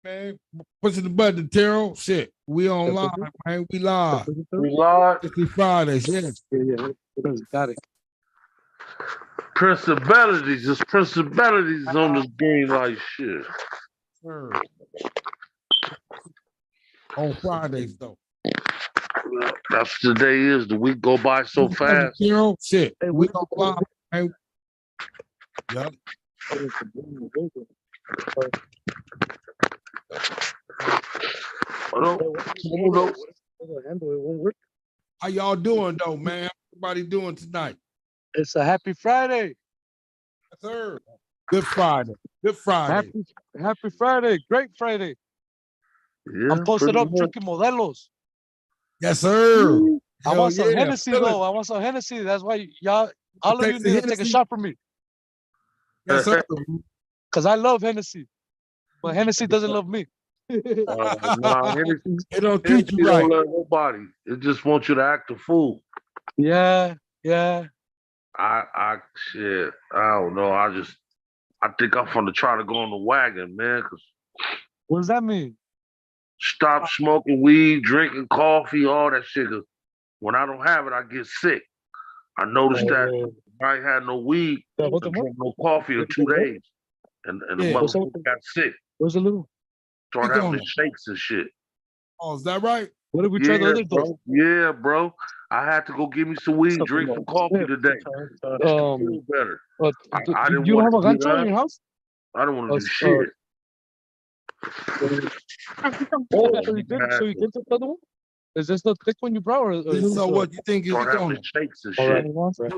man. Pushing the button, Terrell. Shit, we on live, man. We live. We live. It's Fridays, yes. Yeah. Got it. Principalities. There's principalities on this Greenlite shit. Sure. On Fridays, though. Well, that's the day is. The week go by so fast. Terrell, shit. We on live, man. Yep. How y'all doing, though, man? How everybody doing tonight? It's a happy Friday. Yes, sir. Good Friday. Good Friday. Happy Friday. Great Friday. Yeah, I'm posted up drinking Modelos. Yes, sir. I want some Hennessy, though. I want some Hennessy. That's why y'all, all of you need to take a shot from me. Yes, sir. Because I love Hennessy. But Hennessy doesn't love me. Nah, Hennessy, They don't treat you right. don't love nobody. It just wants you to act a fool. Yeah. Shit, I don't know. I think I'm gonna try to go on the wagon, man. Cause what does that mean? Stop smoking weed, drinking coffee, all that shit. Cause when I don't have it, I get sick. I noticed that if I ain't had no weed, I drank no coffee in 2 days, and the motherfucker got sick. Where's the little? Started having shakes and shit. Oh, is that right? What did we try the other day? Yeah, bro. I had to go get me some weed, drink some coffee today. Feel better. I didn't you want have a to gancho in your house? I don't want to do shit. So you get the other one? Is this the thick one you brought? Or So what you think is going? Shakes and shit.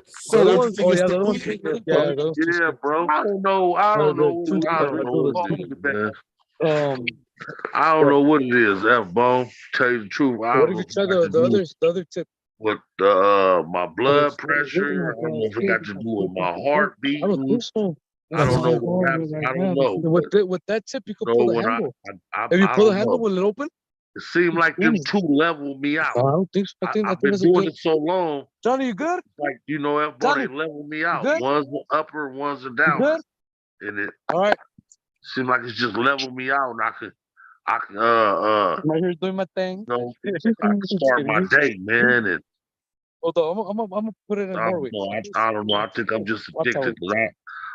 So that you think it's yeah, bro. I don't know. I don't know what it is, F-Bone. Tell you the truth. What if you try the other tip? With my blood pressure. I don't know if it got to do with my heartbeat. I don't think so. I don't know what happens. I don't know. With that tip, you could pull the handle. If you pull the handle, will it open? It seemed like them two leveled me out. I don't think so. I've been doing it so long. Johnny, you good? Like, they leveled me out. One's upper, one's a down. Good? And it all right. Seemed like it's just leveled me out, and I can right here doing my thing. I can start my day, man. And hold on, I'm gonna put it in more weeks. I don't know. I think I'm just addicted.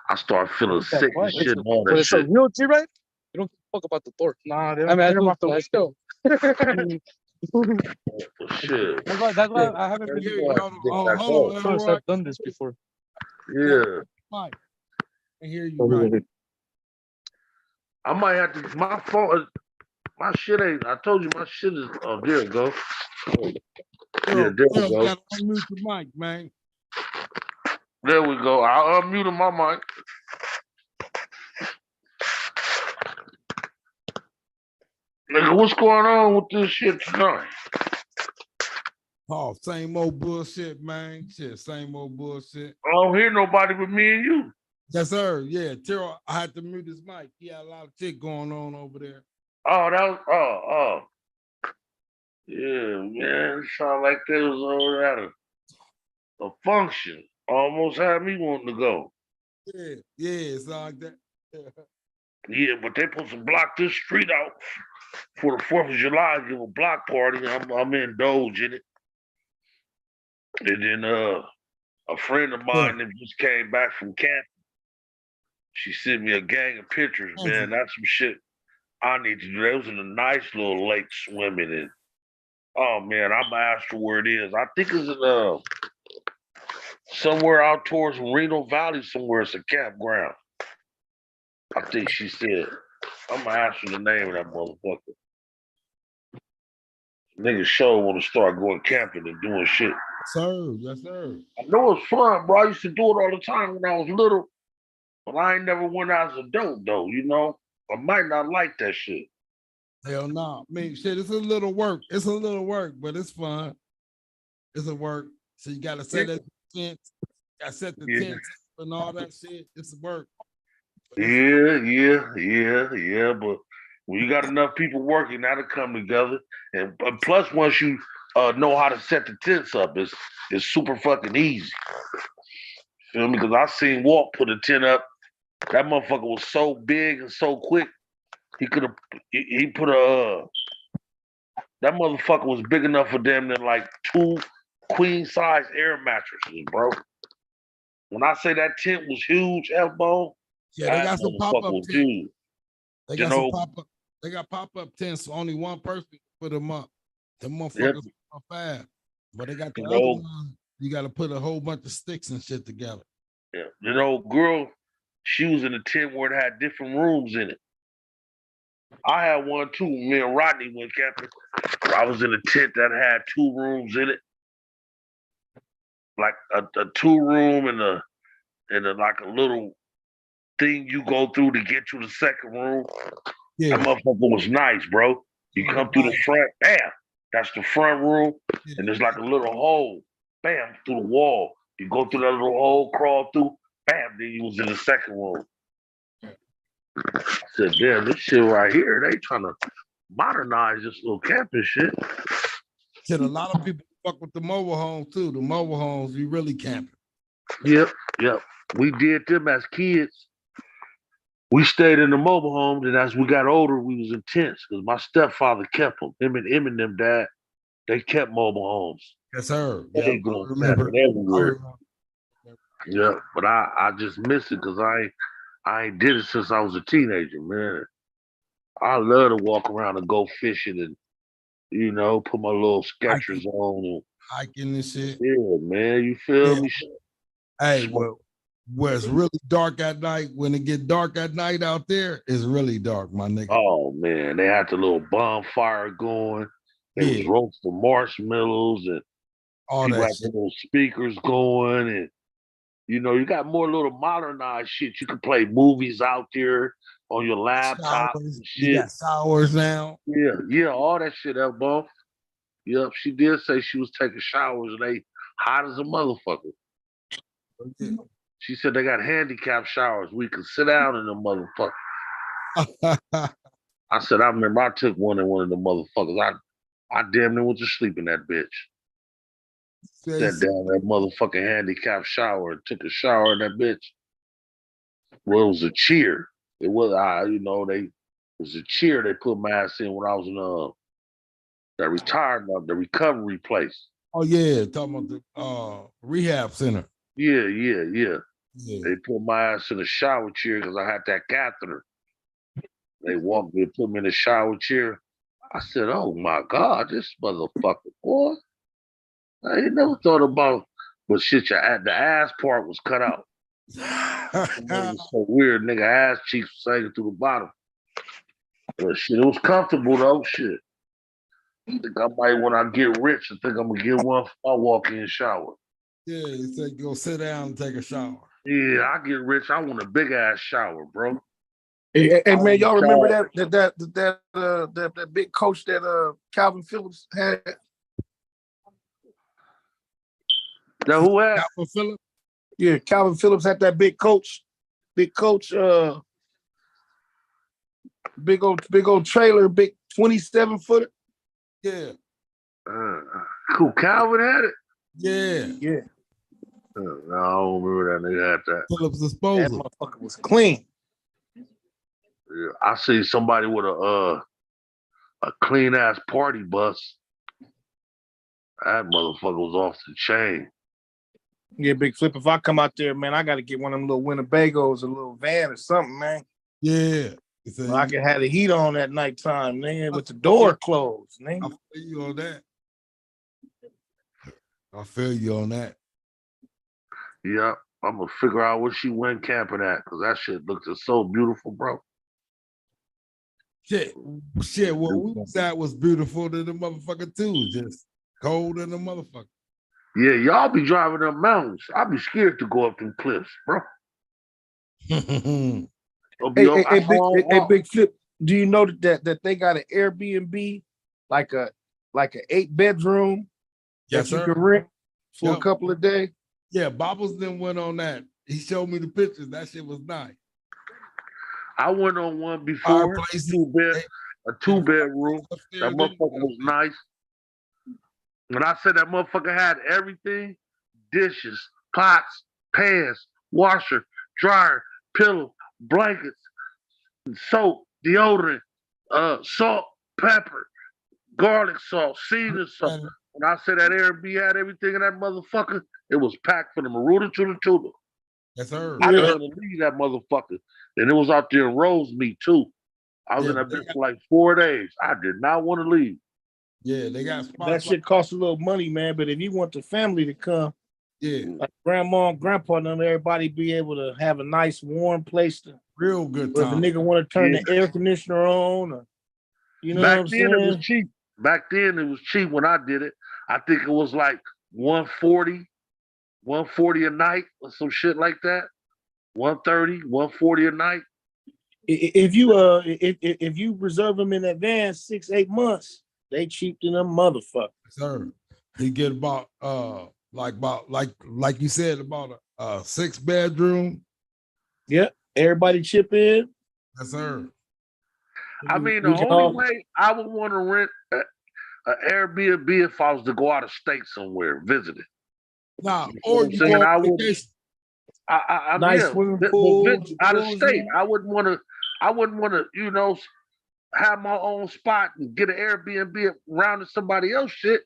I start feeling sick and shit and all that but it's shit. a real G, right? You don't fuck about the torque. Nah, they don't care about the window. Shit. That's why I haven't been I've done this before. Yeah. I hear you right. I might have to. My phone. My shit ain't. I told you my shit is. Oh, there it go. Yeah, there we go. You gotta unmute the mic, man. There we go. I'll unmute my mic. Nigga, what's going on with this shit tonight? Oh, same old bullshit, man. Shit, same old bullshit. I don't hear nobody but me and you. Yes, sir. Yeah, Terrell, I had to mute his mic. He had a lot of shit going on over there. Oh, that was yeah, man. It sounded like they was over at a function. Almost had me wanting to go. Yeah, it's like that. Yeah, but they supposed to block this street out for the 4th of July, give a block party. I'm in Doge in it. And then a friend of mine that just came back from camp. She sent me a gang of pictures, man. That's some shit I need to do. They was in a nice little lake swimming in. Oh man, I'm gonna ask her where it is. I think it's in somewhere out towards Reno Valley somewhere. It's a campground. I think she said. I'm gonna ask her the name of that motherfucker. Niggas sure want to start going camping and doing shit. Sir, yes, sir. I know it's fun, bro. I used to do it all the time when I was little. But I ain't never went out as a dope, though, you know? I might not like that shit. Hell no. I mean, shit, it's a little work. It's a little work, but it's fun. It's a work. So you got to set the tent. I set the tent and all that shit. It's work. Yeah. But when you got enough people working, that'll come together. And plus, once you know how to set the tents up, it's super fucking easy. Feel me? Because I seen Walt put a tent up. That motherfucker was so big and so quick. He could have. He put a. That motherfucker was big enough for them than like 2 queen size air mattresses, bro. When I say that tent was huge, elbow, Yeah, they that got some pop motherfucker up was tents. huge. They You got some know, pop up. They got pop up tents. So only one person can put them up. The yep, motherfuckers are fast, but they got the you other know, one. You got to put a whole bunch of sticks and shit together. yeah, girl, she was in a tent where it had different rooms in it. I had one too. Me and Rodney went camping. I was in a tent that had 2 rooms in it, like a 2 room and like a little thing you go through to get to the second room. Yeah, That motherfucker was nice, bro. You on the come through the bike. front, bam, that's the front room, Yeah, and there's like a little hole, bam, through the wall. You go through that little hole, crawl through, bam, then you was in the second room. I said, damn, this shit right here, they trying to modernize this little camping shit. Shit, a lot of people fuck with the mobile homes too. The mobile homes, you really camping. Yep, yep. We did them as kids. We stayed in the mobile homes, and as we got older, we was in tents because my stepfather kept them. Him and them dad, they kept mobile homes. Yes, sir. They Yeah, I going remember. camping I everywhere. remember. Yeah, but I just miss it because I ain't did it since I was a teenager, man. I love to walk around and go fishing and put my little Hiking, Skechers on and hiking and shit. yeah, man, you feel Yeah. me? Hey, Smoke. well, where it's really dark at night, when it get dark at night out there, it's really dark, my nigga. Oh man, they had the little bonfire going. They was Yeah, roasting marshmallows and all people that had the shit. little speakers going and you got more little modernized shit. You can play movies out there on your laptop Showers. and You shit. got showers now. Yeah, yeah, all that shit up, bro. Yep, she did say she was taking showers and they hot as a motherfucker. Yeah. She said they got handicap showers. We could sit down in the motherfucker. I said, I remember I took one in one of the motherfuckers. I damn near went to sleep in that bitch. Sat down in that motherfucking handicap shower and took a shower in that bitch. Well, it was a cheer. It was it was a cheer they put my ass in when I was in that retirement, the recovery place. Oh yeah, talking about the rehab center. Yeah, yeah, yeah. Yeah. They put my ass in a shower chair because I had that catheter. They walked me and put me in a shower chair. I said, "Oh my God, this motherfucker, boy! I ain't never thought about." But shit, the ass part was cut out. It was so weird, nigga. Ass cheeks was hanging through the bottom. But shit, it was comfortable though. Shit, I think I might when I get rich. I think I'm gonna get one for my walk-in shower. Yeah, he said go sit down and take a shower. Yeah, I get rich. I want a big ass shower, bro. Hey, man, y'all remember Shower. that big coach that Calvin Phillips had? Now who asked? Calvin Phillips? Yeah, Calvin Phillips had that big coach, big old trailer, big 27-footer. Yeah, Who Calvin had it? yeah. Yeah, No, I don't remember that nigga had that. Phillips that disposal. motherfucker was clean. Yeah, I see somebody with a clean ass party bus. That motherfucker was off the chain. Yeah, Big Flip. If I come out there, man, I got to get one of them little Winnebagos, a little van or something, man. Yeah. He said, I can have the heat on at nighttime, man, with the door closed, man. I feel you on that. I feel you on that. Yep, I'm gonna figure out where she went camping at because that shit looked just so beautiful, bro. Shit, where we was at was beautiful to the motherfucker too. Just cold in the motherfucker. Yeah, y'all be driving them mountains. I be scared to go up them cliffs, bro. Hey, Big Flip. Do you know that they got an Airbnb, like an 8-bedroom Yes, that you sir. can rent for Yep. a couple of days? Yeah, Bobbles then went on that. He showed me the pictures. That shit was nice. I went on one before, Fireplace. a 2-bedroom. That motherfucker was nice. When I said that motherfucker had everything, dishes, pots, pans, washer, dryer, pillow, blankets, soap, deodorant, salt, pepper, garlic salt, seasoning salt. When I said that Airbnb had everything in that motherfucker, it was packed from the Maruda to the Tula. Yes, sir. I didn't want to leave that motherfucker. And it was out there in Rosemead too. I was Yeah, in that bitch for like 4 days. I did not want to leave. Yeah, they got spots. That shit costs a little money, man. But if you want the family to come, Yeah, like grandma and grandpa, and everybody be able to have a nice warm place to. real good If a time. nigga want to turn the air conditioner on, or, you know Back what I'm then saying? it was cheap. Back then it was cheap when I did it. I think it was like 140 a night or some shit like that. 130, 140 a night. If you reserve them in advance 6-8 months, they cheap than them motherfuckers. Sir, he get about like you said about a 6-bedroom. Yeah, everybody chip in. Yes, sir. I mean, the only way I would want to rent an Airbnb if I was to go out of state somewhere, visit it. Nah, You know or what I'm you saying? go I on would. vacation. I Nice yeah, swimming but pool, out of jacuzzi. state. I wouldn't want to. I wouldn't want to. You know, have my own spot and get an Airbnb around to somebody else shit.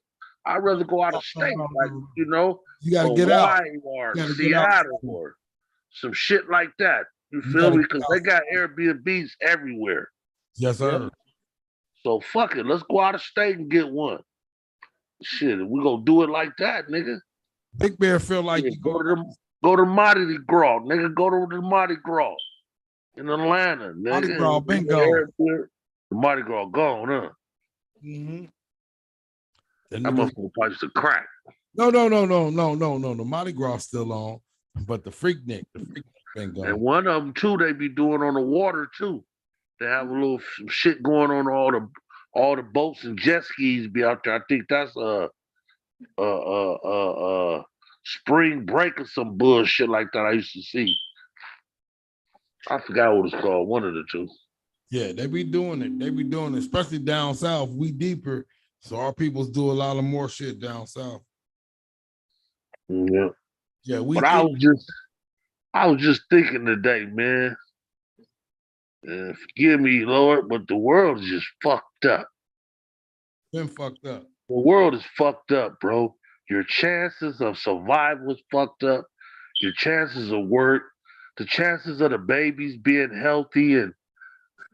I'd rather go out of state, like you know, You gotta get out. Hawaii or You gotta get out. Seattle or some shit like that. You You feel gotta me? get Because out. they got Airbnbs everywhere. Yes, sir. So fuck it. Let's go out of state and get one. Shit, we gonna do it like that, nigga. Big Bear feel like Yeah, you go to Mardi Gras, nigga. Go to the Mardi Gras in Atlanta, nigga. Mardi Gras been The gone. Mardi Gras gone, huh? Mm-hmm. That motherfucker pipes to crack. No. Mardi Gras still on, but the Freaknik been gone. And one of them too, they be doing on the water too. They have a little some shit going on all the boats and jet skis be out there. I think that's spring break or some bullshit like that I used to see. I forgot what it's called, one of the two. Yeah, they be doing it. They be doing it, especially down south. We deeper, so our peoples do a lot of more shit down south. Yeah. Yeah, But I was just thinking today, man. Forgive me, Lord, but the world is just fucked up. Been fucked up. The world is fucked up, bro. Your chances of survival is fucked up. Your chances of work, the chances of the babies being healthy and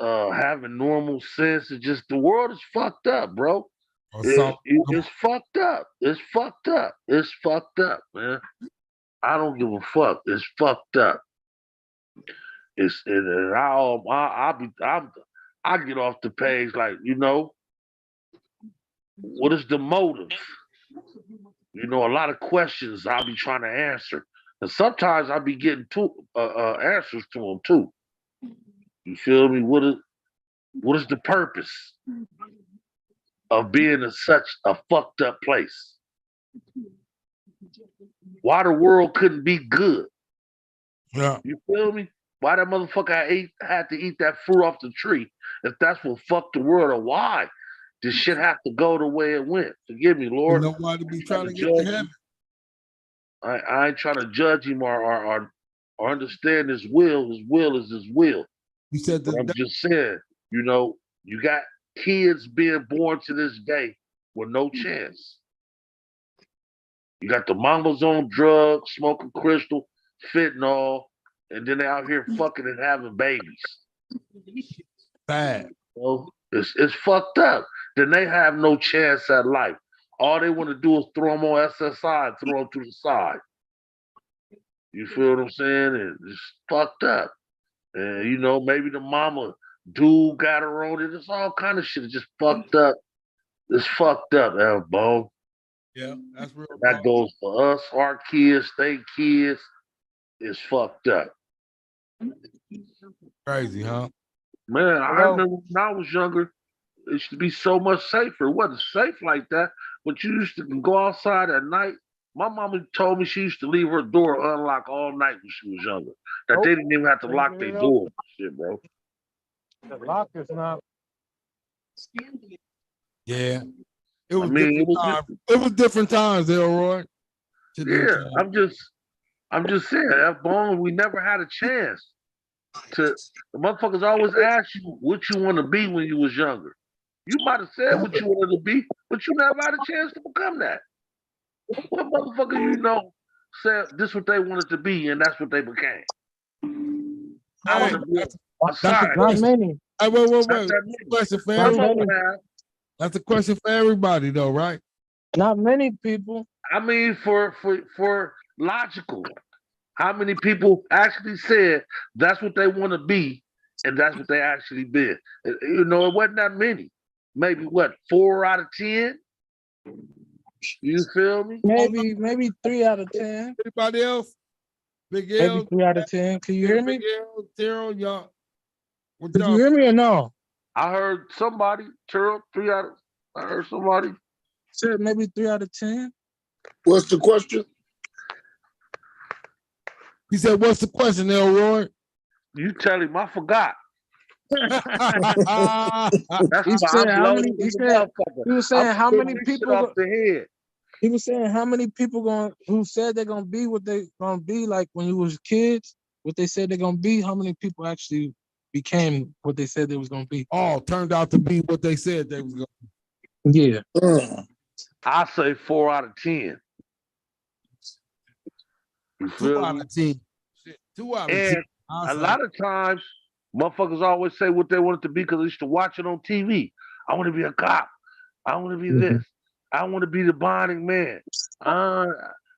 having normal sense, it's just the world is fucked up, bro. It's fucked up. It's fucked up. It's fucked up, man. I don't give a fuck. It's fucked up. I get off the page like, you know, what is the motive? You know, a lot of questions I'll be trying to answer, and sometimes I'll be getting answers to them too. You feel me? What is the purpose of being in such a fucked up place? Why the world couldn't be good? Yeah. You feel me? Why that motherfucker had to eat that fruit off the tree? If that's what fucked the world, or why this shit have to go the way it went? Forgive me, Lord. You know why to be trying to get to heaven. I ain't trying to judge him or understand his will. His will is his will. You said I'm just saying, you know, you got kids being born to this day with no chance. You got the mamas on drugs, smoking crystal, fentanyl, and then they out here fucking and having babies. Bad. So it's fucked up. Then they have no chance at life. All they want to do is throw them on SSI and throw them to the side. You feel what I'm saying? And it's fucked up. And you know, maybe the mama dude got her on it. It's all kind of shit. It's just fucked up. It's fucked up, L-Bone. Yeah, that's real. That goes for us, our kids, they kids. It's fucked up. Crazy, huh? Man, I remember when I was younger, it used to be so much safer. It wasn't safe like that, but you used to go outside at night. My mama told me she used to leave her door unlocked all night when she was younger. That they didn't even have to lock their door. Shit, bro. The lock is not. Yeah. It was it was different times, Elroy. Yeah, I'm just saying, F-Bone, we never had a chance. to the motherfuckers always ask you what you want to be when you was younger. You might have said what you wanted to be, but you never had a chance to become that. What motherfucker you know said this what they wanted to be and that's what they became? I want Hey, to be a that's a scientist. Not question. many. Hey, wait. Not That's that a many. question for Not Some of everybody. many. them have. That's a question for everybody, though, right? Not many people. I mean, for logical, how many people actually said that's what they want to be, and that's what they actually been? You know, it wasn't that many. Maybe what 4 out of 10? You feel me? Maybe 3 out of 10. Anybody else? Big Maybe L, 3 out of 10. Can you hear Big me? L, Terrell, y'all. What Did you y'all? hear me or no? I heard somebody, Terrell, 3 out of. I heard somebody. Said maybe 3 out of 10. What's the question? He said, "What's the question, Elroy?" You tell him I forgot. That's He why said I'm how loaded many? He as a said motherfucker. he was I'm saying how spitting many this shit people. off the head. He was saying how many people who said they're gonna be what they gonna be like when you was kids. What they said they're gonna be. How many people actually became what they said they was gonna be? All turned out to be what they said they was going. Yeah. I say 4 out of 10. You 2 feel out me? of 10. Shit, 2 out of 10. And I'll a say. lot of times, motherfuckers always say what they wanted to be because they used to watch it on TV. I want to be a cop. I want to be Mhm. this. I want to be the bonding man. I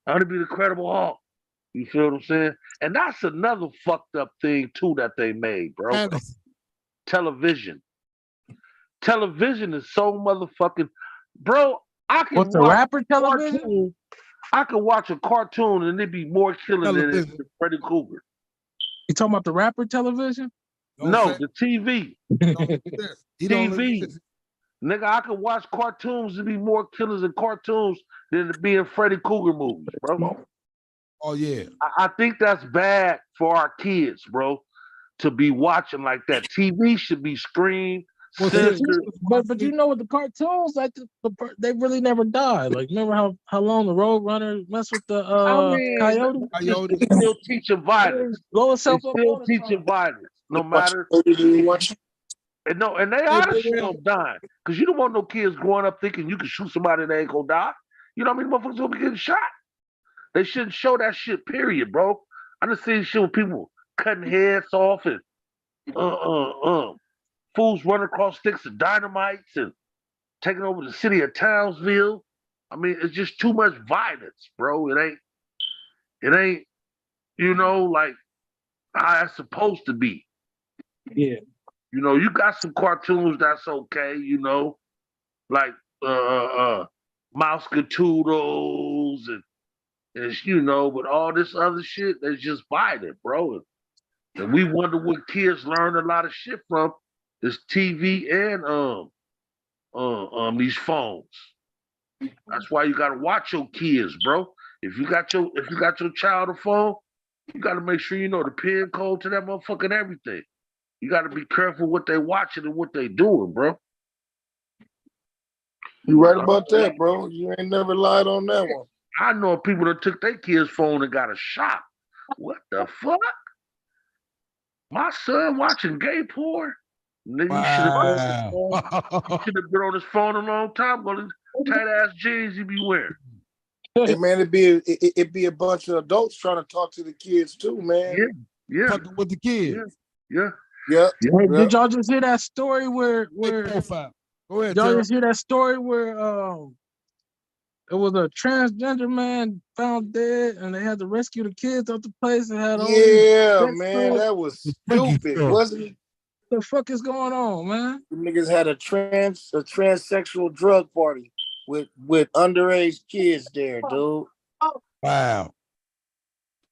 want to be the Credible Hulk. You feel what I'm saying? And that's another fucked up thing too that they made, bro. Hennessy. Television. Television is so motherfucking, bro. I What's can the watch rapper a television? cartoon. I can watch a cartoon and it be more killing than it Television. than Freddy Krueger. You talking about the rapper television? Don't No, say the TV. he don't exist. He don't TV. exist. Nigga, I can watch cartoons and be more killers in cartoons than to be in Freddy Krueger movies, bro. Oh yeah. I think that's bad for our kids, bro, to be watching like that. TV should be screened, Well, shit. censored. But you know what the cartoons like they really never died. Like remember how long the Road Runner messed with the I mean, coyote? Coyote. it's still teaching violence. Blow It's itself up still all the teaching time. violence, no Watch matter. watch. And no, and they Hey, ought to Big show L. them dying. Because you don't want no kids growing up thinking you can shoot somebody and they ain't gonna die. You know what I mean? Motherfuckers gonna be getting shot. They shouldn't show that shit, period, bro. I done seen shit with people cutting heads off and fools running across sticks of dynamites and taking over the city of Townsville. I mean, it's just too much violence, bro. It ain't, like how it's supposed to be. Yeah. You got some cartoons that's okay, like Mouse Toodles and but all this other shit that's just violent, bro. And we wonder what kids learn a lot of shit from this TV and these phones. That's why you gotta watch your kids, bro. If you got your child a phone, you gotta make sure you know the pin code to that motherfucking everything. You gotta be careful what they watching and what they doing, bro. You right about that, bro. You ain't never lied on that one. I know people that took their kid's phone and got a shot. What the fuck? My son watching gay porn? Nigga, you should have been on his Wow. phone. You should have been on his phone a long time ago. Tight ass jeans he be wearing. Hey man, it'd be a bunch of adults trying to talk to the kids too, man. Yeah, Talking with the kids. yeah. Yeah. Hey, did y'all just hear that story where Big profile. Go ahead, y'all Terrell. just hear that story where it was a transgender man found dead and they had to rescue the kids out the place and had all these Yeah, sex man, toys? that was Freaky stupid, stuff. wasn't it? What the fuck is going on, man? The niggas had a transsexual drug party with underage kids there, dude. Wow.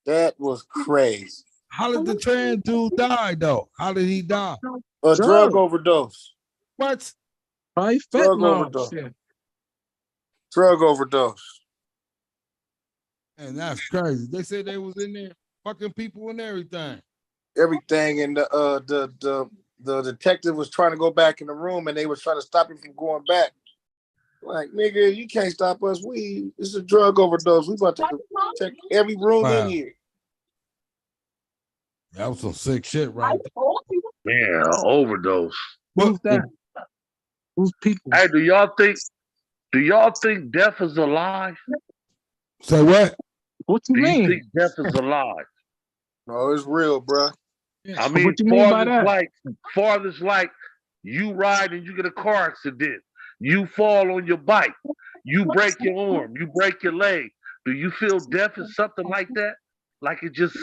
That was crazy. How did the trans dude die though? How did he die? A drug Drug. overdose. What? Probably Drug fentanyl overdose. shit. Drug overdose. And that's crazy. They said they was in there fucking people and everything. Everything, and the detective was trying to go back in the room, and they was trying to stop him from going back. Like, nigga, you can't stop us. It's a drug overdose. We about to check every room in here. That was some sick shit right Man, overdose. Who's that? Who's people? Hey, do y'all think death is alive? there. Say what? What you Do you mean? think death is alive? No, it's real, bro. I mean, what you mean by that? farthest like you ride and you get a car accident. You fall on your bike. You break your arm. You break your leg. Do you feel death is something like that? Like it just,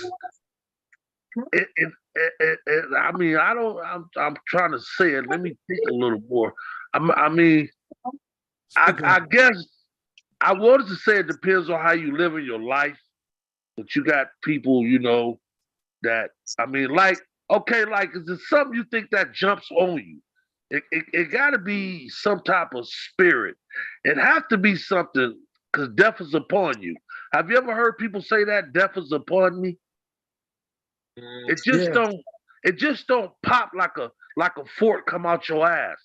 I mean, I don't, I'm trying to say it. Let me think a little more. I mean, I guess I wanted to say it depends on how you live in your life. But you got people, you know, that, I mean, like, okay, like, is it something you think that jumps on you? It got to be some type of spirit. It have to be something because death is upon you. Have you ever heard people say that death is upon me? It just Yeah. don't. It just don't pop like a fork come out your ass.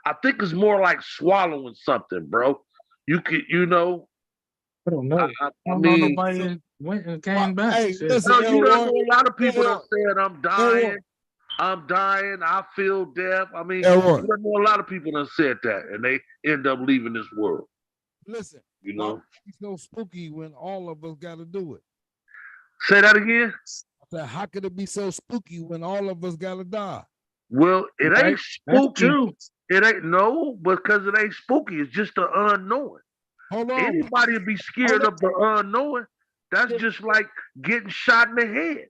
I think it's more like swallowing something, bro. You could, you know. I don't know. I I don't know mean, nobody went and came back. Hey, Shit. listen, no, you don't Elroy, know a lot of people that Elroy, said I'm dying. I'm dying. I feel death. I mean, Elroy, you don't know a lot of people that said that, and they end up leaving this world. listen. You Why know. it's so spooky when all of us got to do it? Say that again. I said, how could it be so spooky when all of us got to die? Well, it ain't Right? That's spooky. true. It ain't no, because it ain't spooky. It's just the unknown. Hold on. Anybody would be scared of the unknown. That's just like getting shot in the head.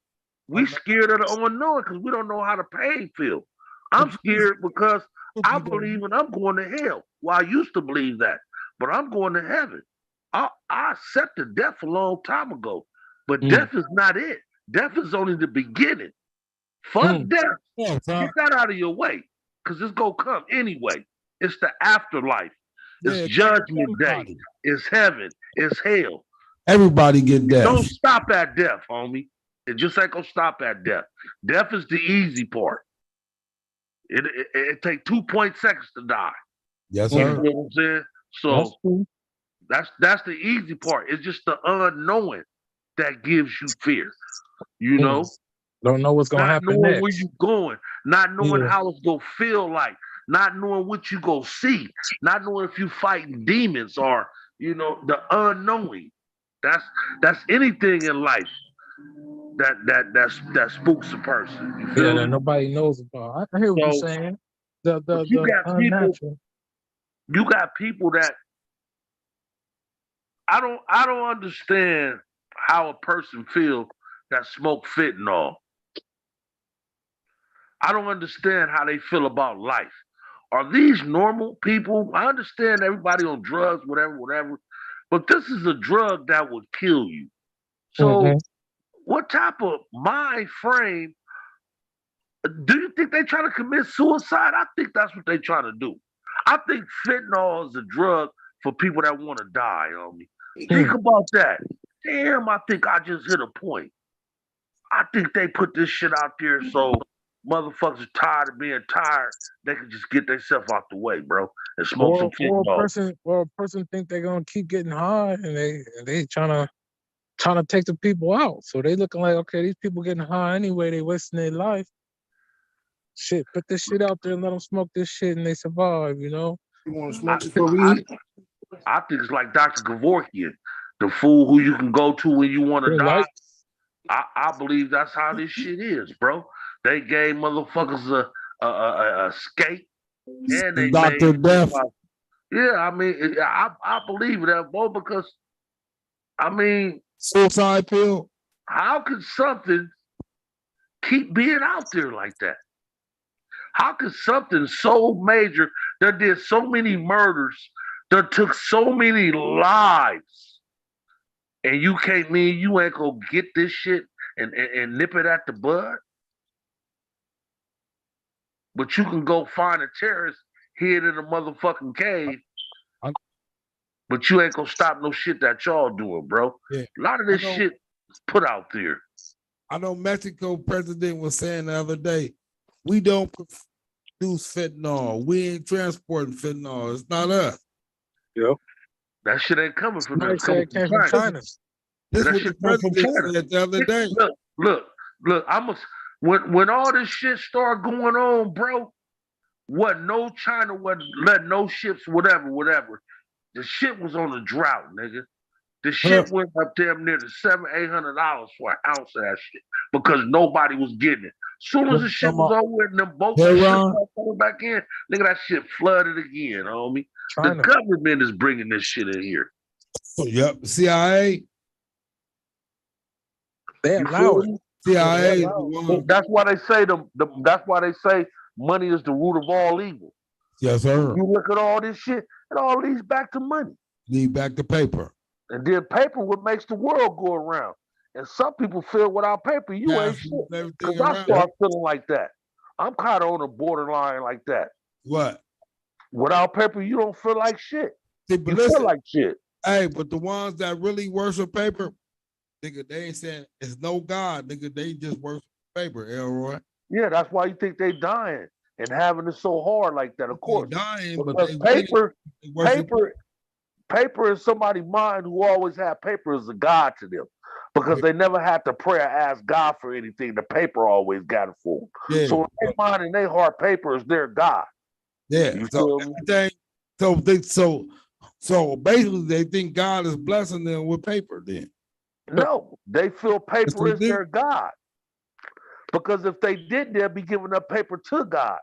We scared of the unknown because we don't know how the pain feels. I'm scared because I believe and I'm going to hell. Well, I used to believe that, but I'm going to heaven. I accepted death a long time ago, but death is not it. Death is only the beginning. Fuck death. Yeah, Get that out of your way because it's going to come anyway. It's the afterlife. It's judgment day. It's heaven. It's hell. Everybody get death. Don't stop at death, homie. It just ain't gonna stop at death. Death is the easy part. It take 2 seconds to die. Yes, You sir. know what I'm saying? So that's the easy part. It's just the unknowing that gives you fear. You know, don't know what's gonna not happen knowing next. where you going, not knowing how it's gonna feel like, not knowing what you gonna see, not knowing if you fighting demons or the unknowing. That's anything in life that spooks a person. You feel that me? nobody knows about. I hear what you're saying. The you got unnatural. You got people that I don't understand how a person feels that smoke fentanyl. I don't understand how they feel about life. Are these normal people? I understand everybody on drugs, whatever, but this is a drug that would kill you. So, what type of mind frame do you think they trying to commit suicide? I think that's what they trying to do. I think fentanyl is a drug for people that want to die, homie. Think about that. Damn, I think I just hit a point. I think they put this shit out there so motherfuckers tired of being tired, they can just get themselves out the way, bro, and smoke some fentanyl. Or a person think they're gonna keep getting high and they trying to take the people out. So they looking like, okay, these people getting high anyway, they wasting their life. Shit, put this shit out there and let them smoke this shit and they survive, You want to smoke before we eat? I think it's like Dr. Kevorkian, the fool who you can go to when you want to die. I believe that's how this shit is, bro. They gave motherfuckers a skate and they Dr. made Death. Yeah, I mean, I believe that, bro, because I mean, suicide pill. How could something keep being out there like that? How could something so major that did so many murders, that took so many lives, and you ain't gonna get this shit and nip it at the bud? But you can go find a terrorist hid in a motherfucking cave, but you ain't gonna stop no shit that y'all doing, bro. Yeah. A lot of this shit put out there. I know Mexico president was saying the other day, we don't produce fentanyl. We ain't transporting fentanyl. It's not us. Yep. That shit ain't coming from us. It came from China. This was the president said the other day. Look. when all this shit started going on, bro, no China wasn't let no ships, whatever. The shit was on a drought, nigga. The shit went up damn near to $700-800 for an ounce of that shit because nobody was getting it. Soon as the shit was over with and them boats and shit started coming back in, nigga, that shit flooded again, homie. China. The government is bringing this shit in here. Yep, CIA. They You allow feel it. me? CIA. That's why they say that's why they say money is the root of all evil. Yes, sir. You look at all this shit, it all leads back to money. Lead back to paper. And then paper what makes the world go around. And some people feel without paper, you ain't shit. Because I start feeling like that. I'm kind of on the borderline like that. What? Without paper, you don't feel like shit. See, you feel like shit. Hey, but the ones that really worship paper, nigga, they ain't saying it's no God, nigga. They just worship paper, Elroy. Yeah, that's why you think they dying and having it so hard like that. Of course, they dying, because but paper in somebody's mind who always had paper is a God to them. Because they never had to pray or ask God for anything. The paper always got it for them. Yeah. So in their mind and their heart, paper is their God. Yeah. You so basically they think God is blessing them with paper then. No, they feel paper is their God. Because if they did, they'd be giving up paper to God.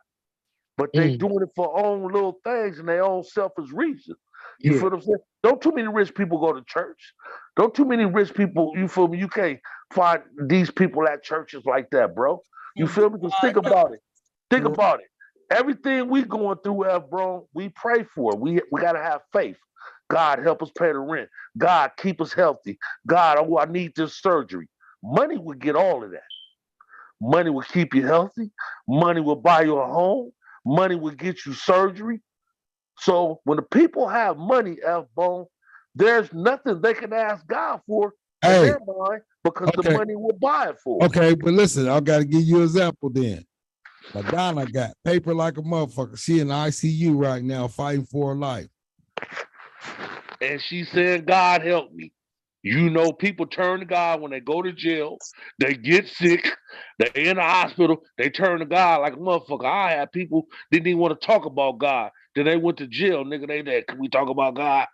But they doing it for own little things and their own selfish reasons. You feel what I'm saying? Don't too many rich people go to church. Don't too many rich people, you feel me? You can't find these people at churches like that, bro. You feel me? Just think about it. Think about it. Everything we going through, bro, we pray for. We got to have faith. God, help us pay the rent. God, keep us healthy. God, I need this surgery. Money would get all of that. Money will keep you healthy. Money will buy you a home. Money will get you surgery. So when the people have money, F-Bone, there's nothing they can ask God for in their mind because the money will buy it for them. Okay, but listen, I got to give you an example then. Madonna got paper like a motherfucker. She in the ICU right now fighting for her life. And she said, God help me. You know, people turn to God when they go to jail. They get sick. They in the hospital. They turn to God like a motherfucker. I had people didn't even want to talk about God. Then they went to jail. Nigga, they there. Can we talk about God?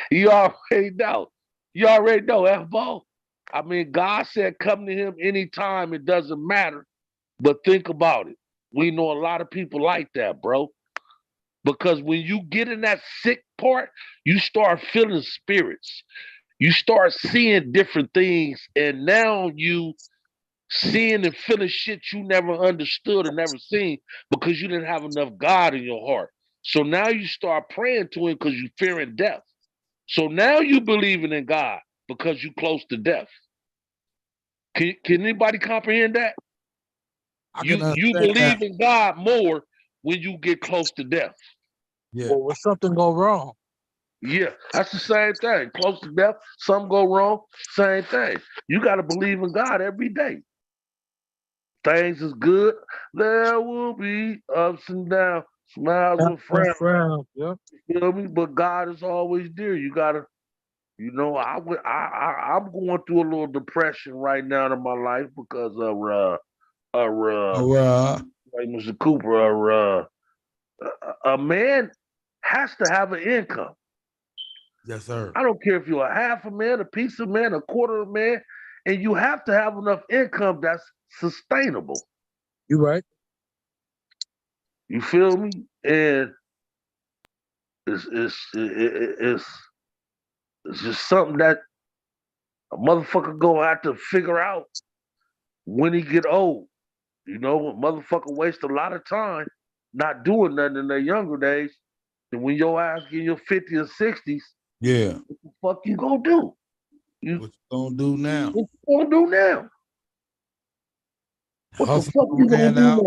You already know. You already know, F-Ball. I mean, God said come to him anytime. It doesn't matter. But think about it. We know a lot of people like that, bro. Because when you get in that sick part, you start feeling spirits. You start seeing different things, and now you seeing and feeling shit you never understood or never seen because you didn't have enough God in your heart. So now you start praying to him because you're fearing death. So now you believing in God because you're close to death. Can anybody comprehend that? You believe in God more when you get close to death. Yeah. Or when something go wrong. Yeah, that's the same thing. Close to death, something go wrong, same thing. You got to believe in God every day. Things is good. There will be ups and downs, smiles and frowns. Yeah. You know me? But God is always there. You gotta, you know, I'm going through a little depression right now in my life because of like Mr. Cooper, a man has to have an income. Yes, sir. I don't care if you're a half a man, a piece of man, a quarter of a man, and you have to have enough income that's sustainable. You right. You feel me? And it's just something that a motherfucker gonna have to figure out when he get old. You know, a motherfucker waste a lot of time not doing nothing in their younger days. And when your ass get in your 50s or 60s, yeah, what the fuck you gonna do? What you gonna do now? What you gonna do now? What the fuck you gonna do now?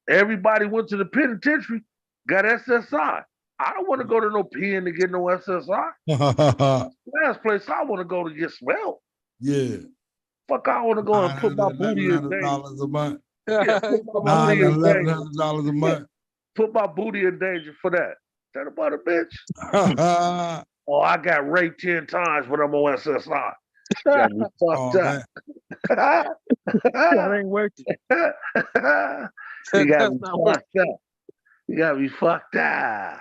Everybody went to the penitentiary, got SSI. I don't want to go to no pen to get no SSI. Last place I want to go to get smelled. Yeah. Fuck, I want to go and put my booty in danger. $1,100 a month. Yeah, put my booty in danger. $1,100 a month. Put my booty in danger for that. That about a bitch. Oh, I got raped 10 times when I'm on SSI. got me Oh, fucked up. That ain't working. You got That's me not working. fucked up. You got me fucked up. Yeah,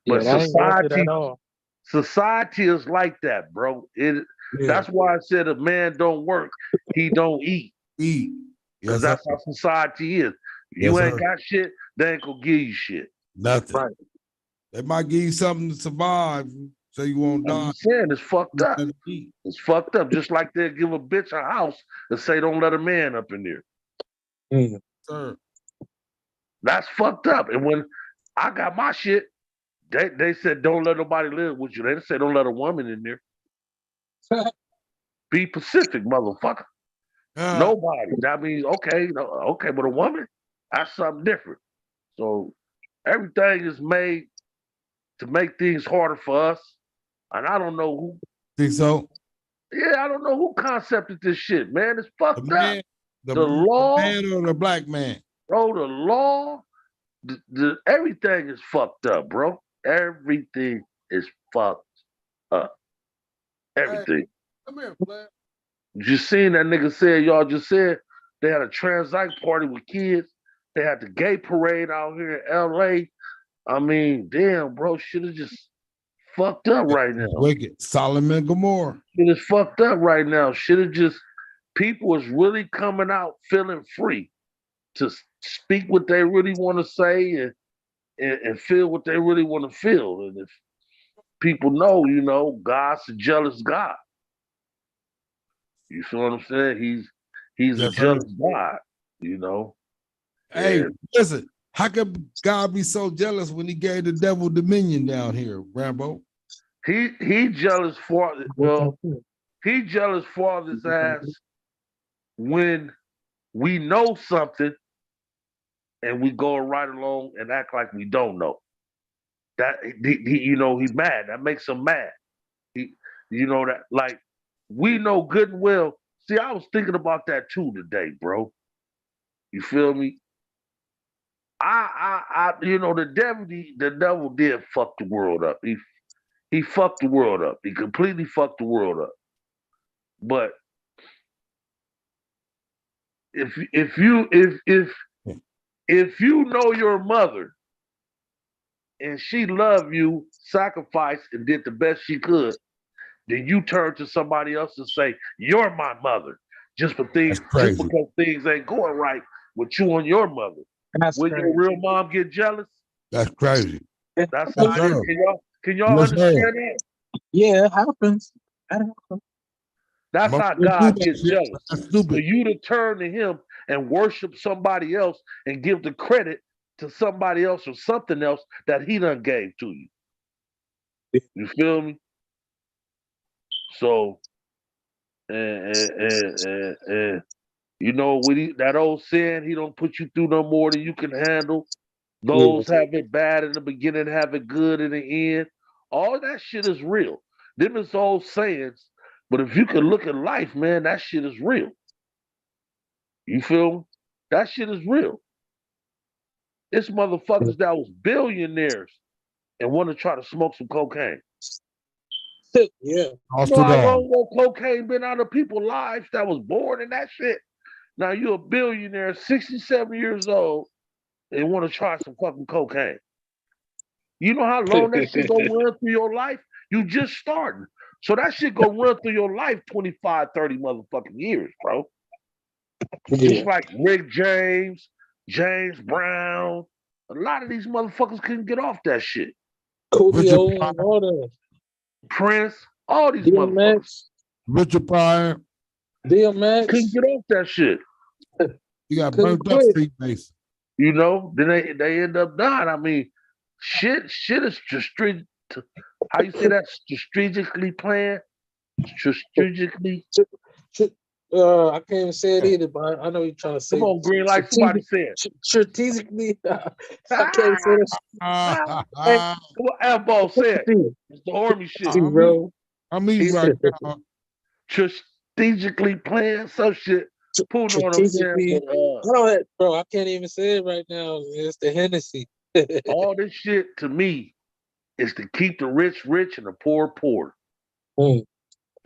But that ain't worth it at all. society is like that, bro. Yeah. That's why I said a man don't work, he don't eat. eat. Because Yes, sir. that's how society is. Yes, You ain't sir. got shit, they ain't gonna give you shit. Nothing. Right. They might give you something to survive, so you won't I'm die. just saying, it's fucked up. Nothing to eat. It's fucked up. Just like they'll give a bitch a house and say, don't let a man up in there. Mm. Sir. That's fucked up. And when I got my shit, they said, don't let nobody live with you. They didn't say, don't let a woman in there. Be Pacific, motherfucker. Nobody. That means, okay, but a woman, that's something different. So everything is made to make things harder for us. And I don't know who. Think so? Yeah, I don't know who concepted this shit, man. It's The fucked man, up. the law, man or the black man? bro, the law, everything is fucked up, bro. Everything is fucked up. Everything. Come here, Flair. You seen that nigga said, y'all just said they had a transite party with kids. They had the gay parade out here in LA. I mean, damn, bro, shit is just fucked up right now. Wicked. Solomon Gomorrah. Shit is fucked up right now. Shit is just, people is really coming out feeling free to speak what they really want to say and feel what they really want to feel. And if people know, you know, God's a jealous God. You feel what I'm saying? He's a Yes, sir. jealous God, you know. Hey, And listen, how could God be so jealous when he gave the devil dominion down here, Rambo? he jealous for he jealous for his ass when we know something and we go right along and act like we don't know. That you know, he mad. That makes him mad. He, you know, that like we know good and well. See, I was thinking about that too today, bro. You feel me? You know, the devil did fuck the world up. He fucked the world up. He completely fucked the world up. But if you know your mother and she loved you, sacrificed, and did the best she could, then you turn to somebody else and say, "You're my mother," just That's crazy. because things ain't going right with you and your mother. That's Will your real mom get jealous? That's crazy. That's Yes, how it is. sir. Can y'all Yes, sir. understand that? Yeah, it happens. That happens. That's Most how people do God that gets shit. jealous. That's For stupid. you to turn to him and worship somebody else and give the credit to somebody else or something else that he done gave to you. You feel me? So, and you know, with that old saying, he don't put you through no more than you can handle. Those have it bad in the beginning, have it good in the end. All that shit is real. Them is old sayings, but if you can look at life, man, that shit is real. You feel me? That shit is real. It's motherfuckers that was billionaires and want to try to smoke some cocaine. Yeah. You know how long ago cocaine been out of people's lives that was born in that shit? Now you're a billionaire, 67 years old, and want to try some fucking cocaine. You know how long that shit gonna run through your life? You just starting. So that shit gonna run through your life 25, 30 motherfucking years, bro. Just like Rick James, James Brown. A lot of these motherfuckers couldn't get off that shit. Coolio and all that. Prince, all these motherfuckers DMX. Richard Pryor. DMX. couldn't get off that shit. You got Couldn't burnt up quit. street base. You know, then they end up dying. I mean, shit is how you say that? Strategically planned? Strategically? I can't even say it either, but I know you're trying to say. Come on, Greenlite, somebody say it. Strategically, I can't say that. Ah, Hey, come on, Elbow, say it. It's the army shit. Bro. I'm eating right now. Strategically planned some shit. Put on them Strategically, bro, I can't even say it right now. It's the Hennessy. all this shit to me is to keep the rich rich and the poor poor. Mm.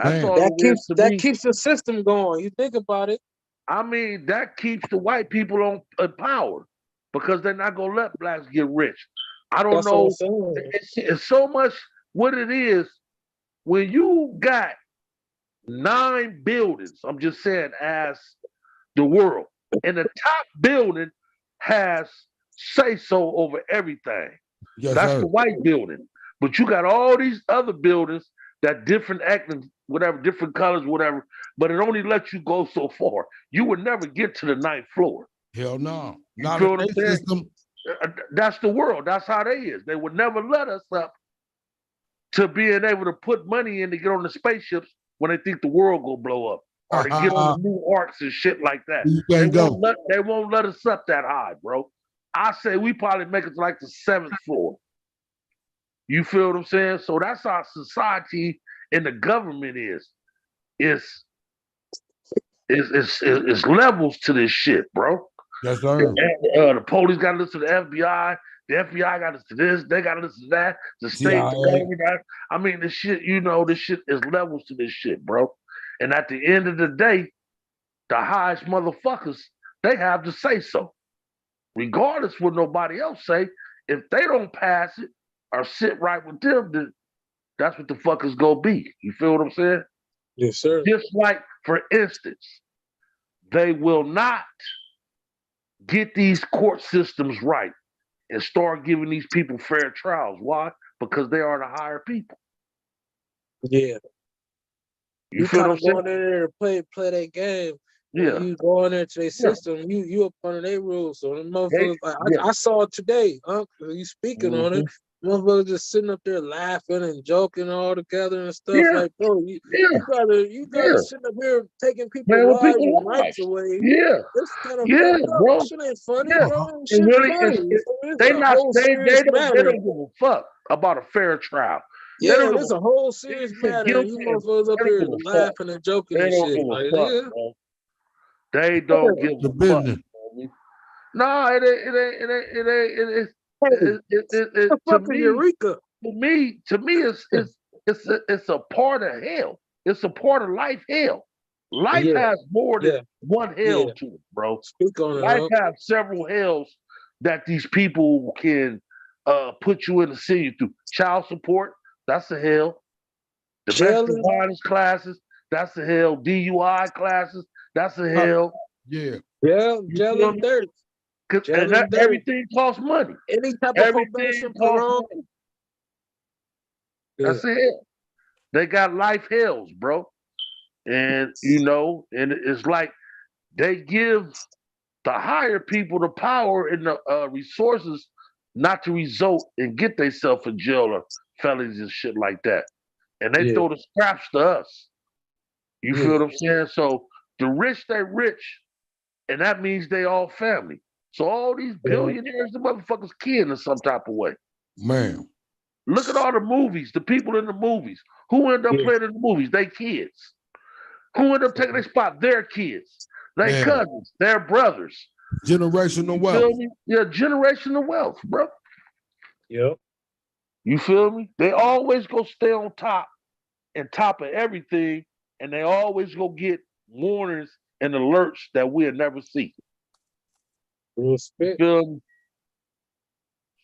That's Man. all That it is to me. keeps the system going. You think about it. I mean, that keeps the white people on in power because they're not gonna let blacks get rich. I don't That's what I'm know. saying. It's so much what it is when you got 9 buildings. I'm just saying, as the world, and the top building has say so over everything. Yes, That's sir. the white building. But you got all these other buildings that different acting, whatever, different colors, whatever. But it only lets you go so far. You would never get to the 9th floor. Hell no. You Not feel in what I'm their saying? system. That's the world. That's how they is. They would never let us up to being able to put money in to get on the spaceships when they think the world gonna blow up, or to get on the new arcs and shit like that. You can't go. They won't let us up that high, bro. I say we probably make it to like the 7th floor. You feel what I'm saying? So that's how society and the government is. It's levels to this shit, bro. Yes, sir. The police got to listen to the FBI. The FBI got to listen to this. They got to listen to that. The state, the CIA. government. I mean, this shit. This shit is levels to this shit, bro. And at the end of the day, the highest motherfuckers, they have to say so, regardless what nobody else say. If they don't pass it or sit right with them, then that's what the fuck is gonna be. You feel what I'm saying? Yes, sir. Just like, for instance, they will not get these court systems right and start giving these people fair trials. Why? Because they are the higher people. Yeah. You feel kind what I'm of going saying? in there to play that game. Yeah. You go in there to their system, you up under their rules. So them motherfuckers, Yeah. I saw it today, you speaking on it. Motherfuckers just sitting up there laughing and joking all together and stuff. Yeah. Like, bro, you gotta sit up here taking people's Man, with lives people's and rights lives. away. Yeah. It's kind of Yeah, fucked up. bro. Shit ain't funny, Yeah. bro. It Shit really funny. is. It's They a whole serious they matter. don't give a fuck about a fair trial. They Yeah, don't give there's a whole serious matter, and you guilty. motherfuckers up They here don't give a fuck. laughing and joking They and don't shit. give a Like, fuck, yeah. bro. They don't give The a fuck. business. Homie. No, it ain't. Hey, It, the fuck is Eureka? to me, it's a part of hell. It's a part of life hell. Life Yeah, has more than yeah, one yeah. hell to it, bro. Speak on it, Life Unc. has several hells that these people can put you in the city through. Child support, that's a hell. Domestic Jailing, violence classes, that's a hell. DUI classes, that's a hell. Yeah. yeah, You feel jailing me? dirt, And jailing dirt. everything costs money. Any type of Everything probation, costs parole. money. Yeah, That's a hell. They got life hells, bro. And and it's like they give the higher people the power and the resources not to result and get themselves in jail or felonies and shit like that. And they yeah, throw the scraps to us. You yeah. feel what I'm saying? So the rich, they rich, and that means they all family. So all these billionaires, the motherfuckers kin in some type of way. Man. Look at all the movies, the people in the movies. Who end up Yeah. playing in the movies? They kids. Who end up taking their spot? Their kids. Their Yeah. cousins. Their brothers. Generational You wealth. feel me? Yeah, generational wealth, bro. Yep. You feel me? They always go stay on top and top of everything, and they always go get warnings and alerts that we'll never see. You Respect. feel me?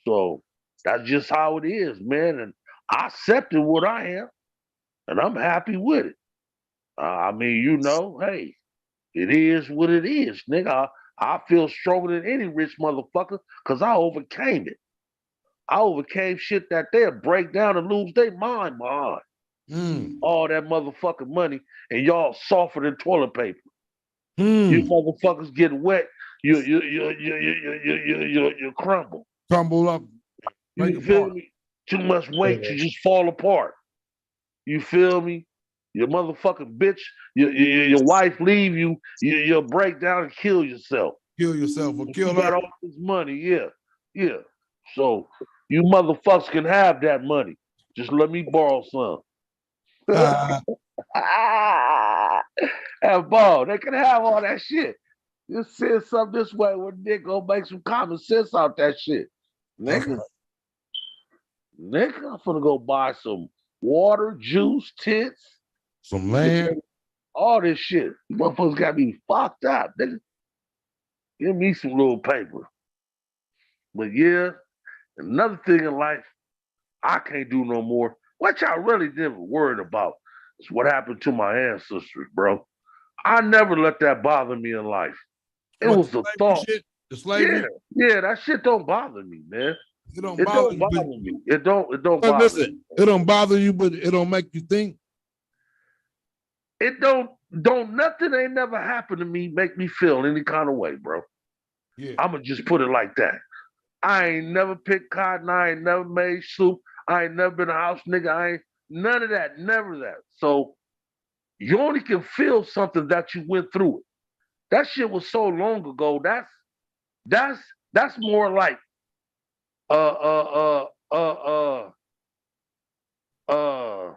So that's just how it is, man. And I accepted what I am, and I'm happy with it. I mean, hey, it is what it is, nigga. I feel stronger than any rich motherfucker because I overcame it. I overcame shit that they'll break down and lose their mind behind. All that motherfucking money, and y'all softer than toilet paper. You motherfuckers get wet, you crumble. Crumble up. You feel me? Too much weight, you just fall apart. You feel me? Your motherfucking bitch, your wife leave you, you'll break down and kill yourself. Kill yourself or kill You her. got all this money, yeah. So you motherfuckers can have that money. Just let me borrow some. And ball, they can have all that shit. Just send something this way when Nick go make some common sense out that shit. Nigga, I'm finna go buy some water, juice, tents, Some land. All this shit. Motherfuckers got me fucked up. Nigga. Give me some little paper. But yeah, another thing in life I can't do no more. What y'all really never worried about is what happened to my ancestors, bro. I never let that bother me in life. It What, was the the slavery thought. shit? The slavery? Yeah, that shit don't bother me, man. It don't It bother don't you, bother me. It don't but bother listen, me. it don't bother you, but it don't make you think. It don't nothing ain't never happened to me make me feel any kind of way, bro. Yeah. I'ma just put it like that. I ain't never picked cotton. I ain't never made soup. I ain't never been a house nigga. I ain't none of that. Never that. So you only can feel something that you went through it. That shit was so long ago. That's more like uh uh uh uh uh uh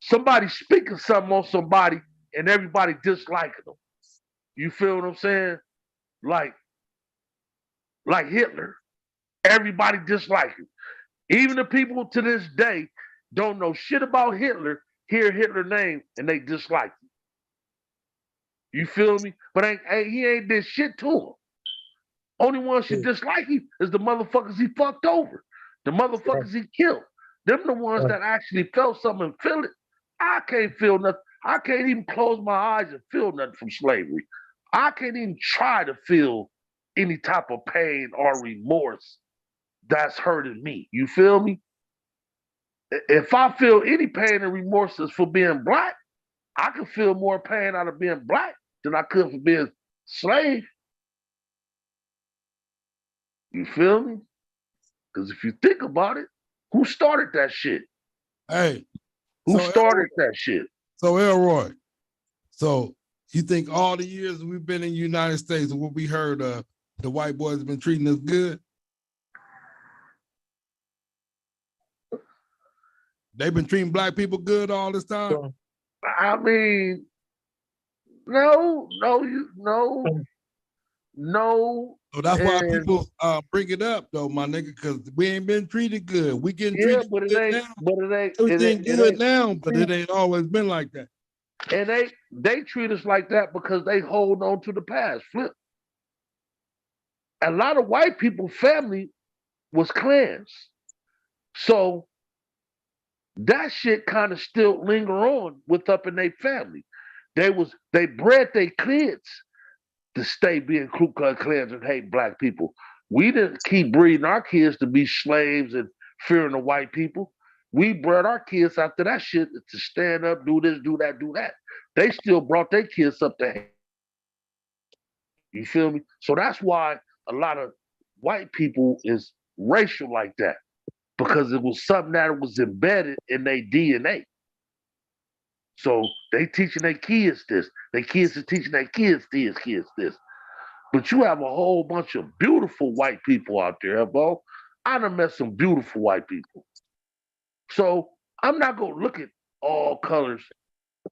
somebody speaking something on somebody and everybody disliking them. You feel what I'm saying? Like Hitler. Everybody disliked him. Even the people to this day don't know shit about Hitler, hear Hitler's name, and they dislike him. You feel me? But he ain't did shit to him. Only ones should dislike him is the motherfuckers he fucked over. The motherfuckers he killed. Them the ones that actually felt something and feel it. I can't feel nothing. I can't even close my eyes and feel nothing from slavery. I can't even try to feel any type of pain or remorse that's hurting me. You feel me? If I feel any pain and remorse for being black, I could feel more pain out of being black than I could for being slave. You feel me? Because if you think about it, who started that shit? Hey. Who started that shit? So Elroy, so you think all the years we've been in the United States, what we heard, the white boys have been treating us good? They've been treating black people good all this time? I mean, no. So that's why people bring it up, though, my nigga, because we ain't been treated good. We getting treated good now. Everything good now, but it ain't always been like that. And they treat us like that because they hold on to the past. Flip. A lot of white people family was clans. So that shit kind of still linger on with up in their family. They bred their kids to stay being Ku Klux Klans and hate black people. We didn't keep breeding our kids to be slaves and fearing the white people. We bred our kids after that shit to stand up, do this, do that, do that. They still brought their kids up to hate. You feel me? So that's why a lot of white people is racial like that, because it was something that was embedded in their DNA. So they teaching their kids this. Their kids are teaching their kids this. But you have a whole bunch of beautiful white people out there, bro. I done met some beautiful white people. So I'm not gonna look at all colors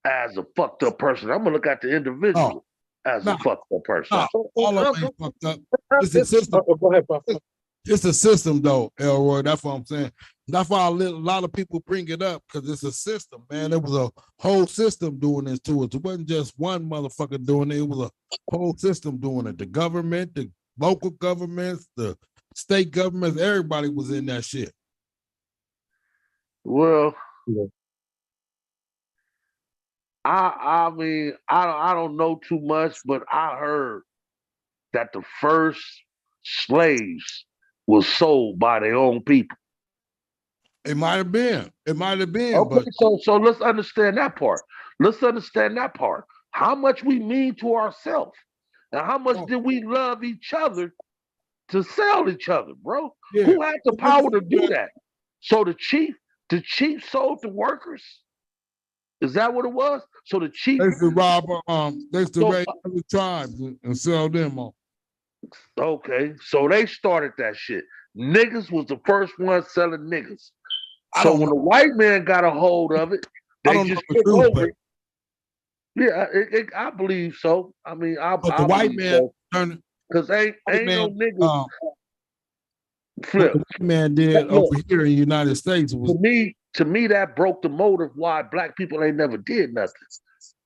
as a fucked up person. I'm gonna look at the individual as a fucked up person. All of them fucked up. It's a system. Go ahead, Bob. It's a system, though, Elroy. That's what I'm saying. That's why a lot of people bring it up, because it's a system, man. It was a whole system doing this to us. It wasn't just one motherfucker doing it. It was a whole system doing it. The government, the local governments, the state governments, everybody was in that shit. Well, I mean, I don't know too much, but I heard that the first slaves was sold by their own people. It might have been. Okay, but so let's understand that part. How much we mean to ourselves, and how much did we love each other to sell each other, bro? Yeah. Who had the power to do that? So the chief sold the workers. Is that what it was? So the chief. They used to rob, they used to raid other tribes and sell them on. Okay, so they started that shit. Niggas was the first ones selling niggas. So when the white man got a hold of it, they just took over it. Yeah, I believe so. I mean, but the white man turned, because ain't no niggas. Flip. What the white man did over here in the United States was to me, that broke the motive why black people ain't never did nothing.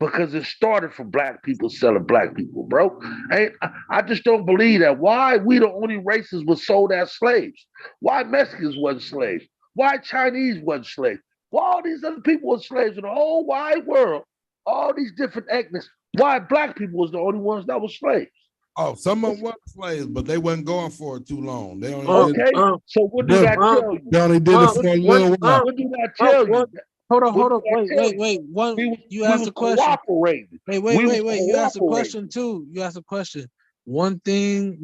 Because it started from black people selling black people, bro. I just don't believe that. Why we the only races was sold as slaves? Why Mexicans wasn't slaves? Why Chinese wasn't slaves? Why all these other people were slaves in the whole wide world? All these different ethnics. Why black people was the only ones that were slaves? Oh, some of them were slaves, but they wasn't going for it too long. They only did Okay, so what do that tell you? they only did it for a little while. What do that tell you? Hold What on. do that tell you? Wait. You We asked was a question. cooperating. Hey, We was wait. You asked a cooperating. question too. You asked a question. One thing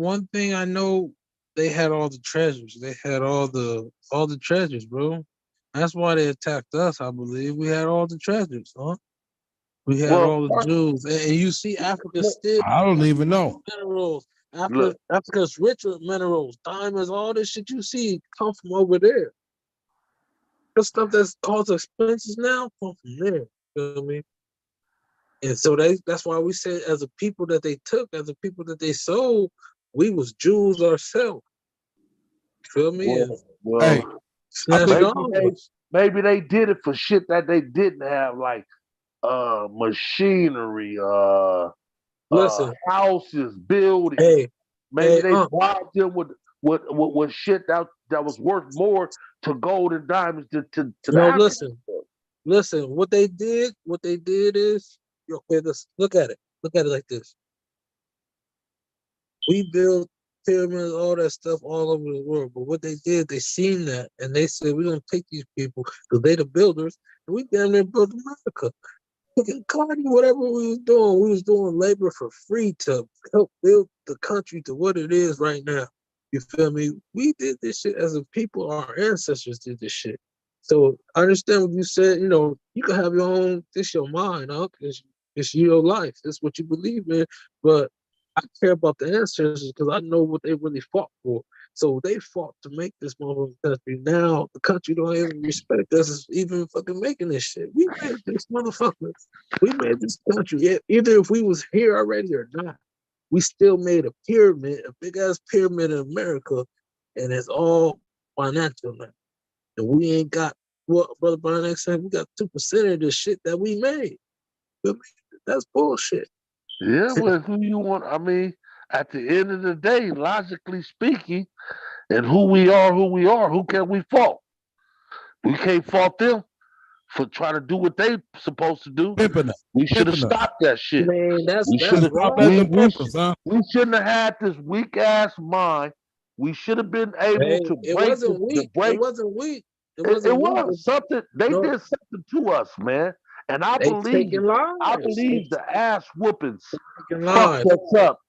I know, they had all the treasures. They had all the treasures, bro. That's why they attacked us, I believe. We had all the treasures, huh? We had Well, all the jewels. And you see Africa still I don't even know. minerals. look, Africa's rich with minerals, diamonds, all this shit you see come from over there. The stuff that's caused expenses now come from there. You know what I mean? And so that's why we say, as a people that they took, as a people that they sold, we was Jews ourselves. Feel me? And well, Hey, snatched maybe all of they us. maybe they did it for shit that they didn't have, like machinery, Listen, houses, buildings. hey, Maybe they Unc, bribed them with shit that was worth more to gold and diamonds to the no, Africans. listen. What they did is, okay, look at it. Look at it like this. We built pyramids, all that stuff all over the world. But what they did, they seen that and they said, we're gonna take these people because they the builders, and we damn near built America. Look at Cardi, whatever we was doing labor for free to help build the country to what it is right now. You feel me? We did this shit as a people, our ancestors did this shit. So I understand what you said, you can have your own, this your mind, huh? It's your life. It's what you believe in. But I care about the ancestors because I know what they really fought for. So they fought to make this motherfucking country. Now the country don't even respect us as even fucking making this shit. We made this motherfucker. We made this country. Yeah, either if we was here already or not, we still made a pyramid, a big ass pyramid in America, and it's all financial now. And we ain't got what Brother Brian said. We got 2% of the shit that we made. That's bullshit. Yeah, well, who you want? I mean, at the end of the day, logically speaking, and who we are, who can we fault? We can't fault them for trying to do what they supposed to do. Pimping us. We should have Pimping us. stopped that shit. Man, We should that's have. Stop at right. the pimpers, huh? We shouldn't have had this weak ass mind. We should have been able Hey, to it break wasn't the weak. It break. wasn't weak. It It wasn't weak. was something they No, did something to us, man. And they taking I lives. They believe the ass whoopings taking fucked lives. us up.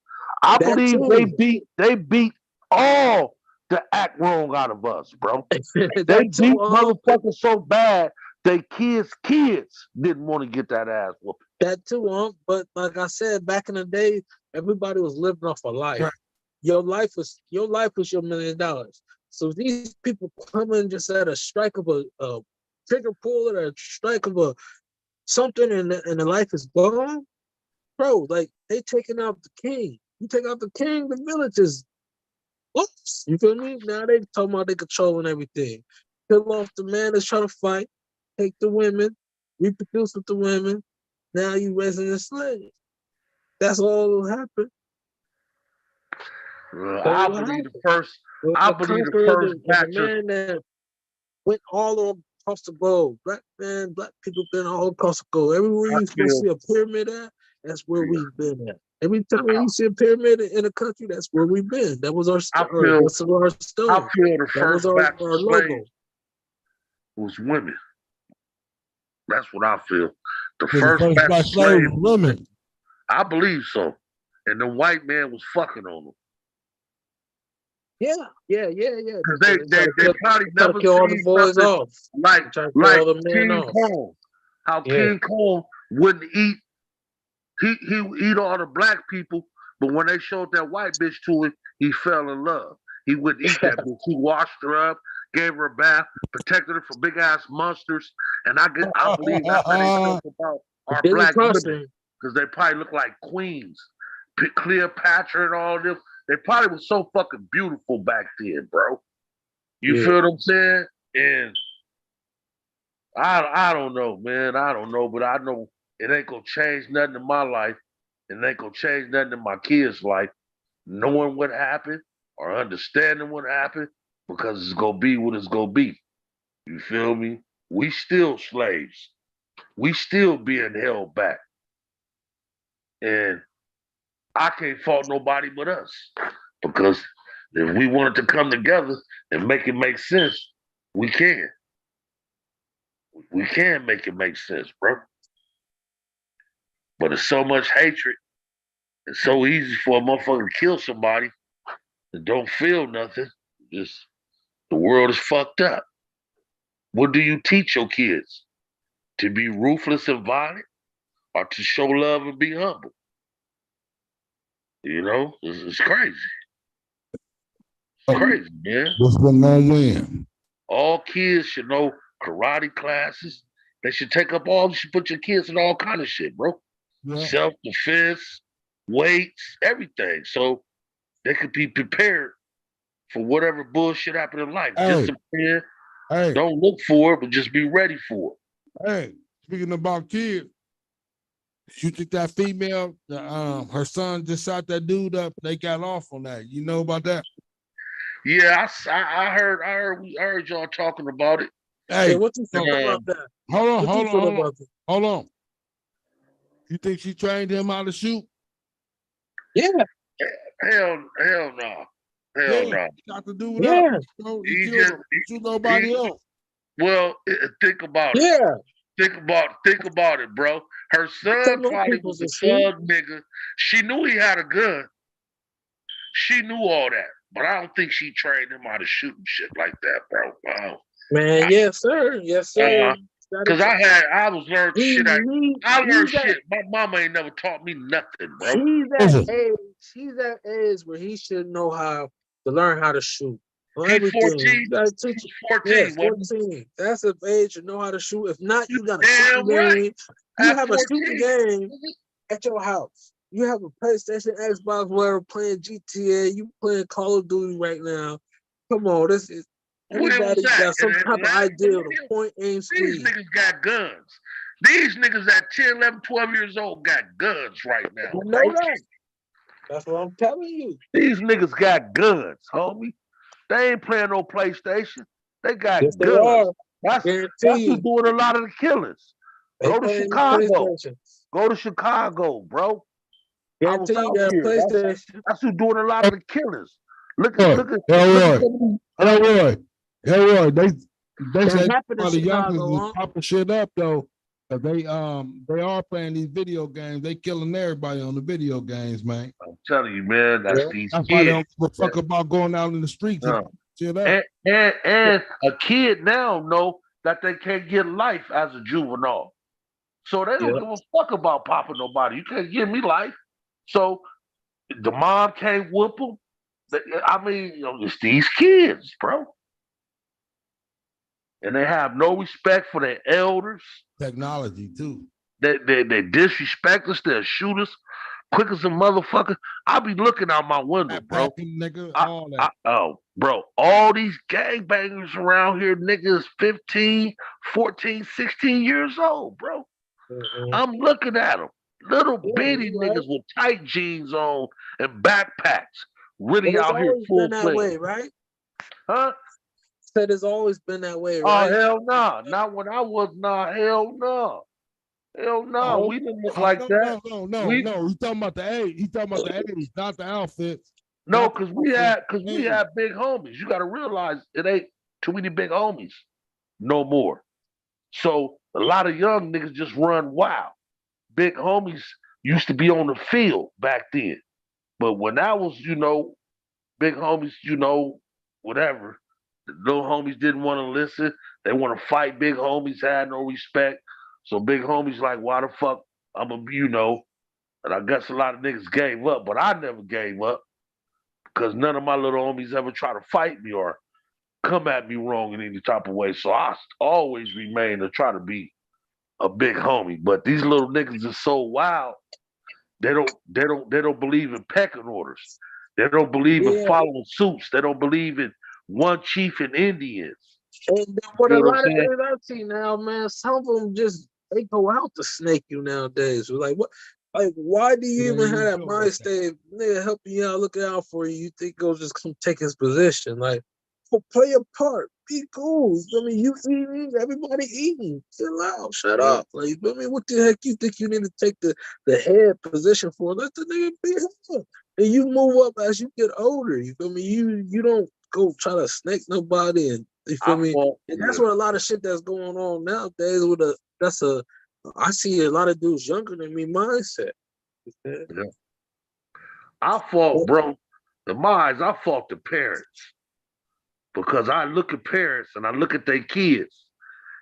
I That believe too. they beat all the act wrong out of us, bro. They That too. beat motherfuckers so bad they kids didn't want to get that ass whooping. That too. But like I said, back in the day, everybody was living off a life. Your life was your $1,000,000. So these people coming just at a strike of a trigger pull or a strike of a something, and the life is gone, bro. Like they taking out the king. You take out the king, the village is lost. You feel me? Now they talking about they controlling everything. Kill off the man that's trying to fight. Take the women, reproduce with the women. Now you raising the slaves. That's all that happened. I All that believe happened. I The believe the conqueror first was a batcher. man that went all across the globe. Black people been all across the globe. Everywhere I you gonna feel see a pyramid at, that's where yeah, we've been at. Every time you see a pyramid in a country, that's where we've been. That was our I feel that's our I stone. feel the That was first our batch of logo. slaves was women. That's what I feel. The Was the first first batch black of slave slaves, was women. I believe so. And the white man was fucking on them. Yeah. Because So they they probably try to never kill all the seen boys something off. like They try to kill like all the men King off. Kong. How Yeah. King Kong wouldn't eat he would eat all the black people, but when they showed that white bitch to him, he fell in love. He wouldn't eat that bitch. He washed her up, gave her a bath, protected her from big ass monsters. And I believe that's how they felt about our Didn't black trust women. him. Because they probably look like queens. Cleopatra and all them. They probably was so fucking beautiful back then, bro. You Yeah. feel what I'm saying? And I don't know, man. I don't know, but I know it ain't gonna change nothing in my life. It ain't gonna change nothing in my kids' life. Knowing what happened or understanding what happened because it's gonna be what it's gonna be. You feel me? We still slaves. We still being held back. And I can't fault nobody but us. Because if we wanted to come together and make it make sense, we can. We can make it make sense, bro. But it's so much hatred. It's so easy for a motherfucker to kill somebody and don't feel nothing. Just the world is fucked up. What do you teach your kids? To be ruthless and violent or to show love and be humble? You know, it's crazy. It's crazy, man. What's one gonna win? All kids should know karate classes. They should take up all, you should put your kids in all kind of shit, bro. Yeah. Self-defense, weights, everything. So they could be prepared for whatever bullshit happen in life. Hey. Discipline. Hey, Don't look for it, but just be ready for it. hey, speaking about kids, you think that female, her son just shot that dude up, they got off on that. You know about that? Yeah, I heard y'all talking about it. Hey, Hey, what you think about that? hold on, What hold you on, feel hold on, about that? hold on. You think she trained him how to shoot? Yeah, Hell no. Hell no. Got to do it yeah, up. So He he just shoot nobody he- else. Well, think about it. yeah. Think about it, bro. Her son Some of probably people was a just shoot. thug nigga. She knew he had a gun. She knew all that. But I don't think she trained him how to shoot and shit like that, bro. Wow. Man, yes, sir. Yes, sir. Cause I was learning shit. I learned he's shit. My mama ain't never taught me nothing, bro. He's that age. He's that age where he should know how to learn how to shoot. On He's everything. 14. You gotta teach. He's 14. Yes, wasn't 14. That's the age to know how to shoot. If not, you got a Damn shooting right. game. You At have a 14. shooting game at your house. You have a PlayStation, Xbox, whatever, playing GTA. You playing Call of Duty right now. Come on, this is Where was everybody that? got some In type of Atlanta? idea of the point, aim, These speed. niggas got guns. These niggas at 10, 11, 12 years old got guns right now. You know that. That's what I'm telling you. These niggas got guns, homie. They ain't playing no PlayStation. They got Yes, they guns. are. That's Guarantee who's you. doing a lot of the killings. They Go to playing the Chicago. PlayStation. Go to Chicago, bro. I was Guarantee you out got a here. PlayStation. That's who's doing a lot of the killings. Look Roy, at Elroy, Elroy, they That say happened in all the youngsters Chicago, is huh? popping shit up though. 'Cause they are playing these video games. They killing everybody on the video games, man. I'm telling you, man, that's these That's why they kids. don't give a fuck about going out in the streets and shit up. And a kid now know that they can't get life as a juvenile. So they don't give a fuck about popping nobody. You can't give me life. So the mom can't whoop them. I mean, it's these kids, bro. And they have no respect for their elders. Technology too. They disrespect us. They'll shoot us quick as a motherfucker. I be looking out my window, bro. Nigga, all that. Bro, all these gangbangers around here, niggas 15, 14, 16 years old, bro. Mm-hmm. I'm looking at them. Little bitty niggas with tight jeans on and backpacks. Really out here full been that fledged. way, right? Huh? Said it's always been that way, Oh, right? hell no. Nah. Not when I was, nah. Hell no. Hell no. We didn't look like that. No. He's talking about the age. He's talking about the age, not the outfits. No, because we had big homies. You got to realize it ain't too many big homies no more. So a lot of young niggas just run wild. Big homies used to be on the field back then. But when I was, big homies, whatever, the little homies didn't want to listen. They want to fight big homies, had no respect. So big homies like, why the fuck I'm a, and I guess a lot of niggas gave up, but I never gave up because none of my little homies ever try to fight me or come at me wrong in any type of way. So I always remain to try to be a big homie. But these little niggas are so wild. They don't believe in pecking orders. They don't believe in following suits. They don't believe in one chief and Indians. And then You what a feel what I'm lot of saying? niggas I see now, man, some of them just they go out to snake you nowadays. Like what? Like why do you It ain't even have even that feel mind like that. state? Nigga helping you out, looking out for you. You think go just come take his position? Like, well, play your part. Be cool. I mean, you eating, everybody eating. Chill out. Shut Yeah. up. Like, I mean, what the heck you think you need to take the head position for? Let the nigga be head. And you move up as you get older. You feel me? You don't go try to snake nobody, and you feel I me? fought. And Yeah. that's what a lot of shit that's going on nowadays. I see a lot of dudes younger than me mindset. Yeah. I fought, bro. In my eyes, I fought the parents because I look at parents and I look at their kids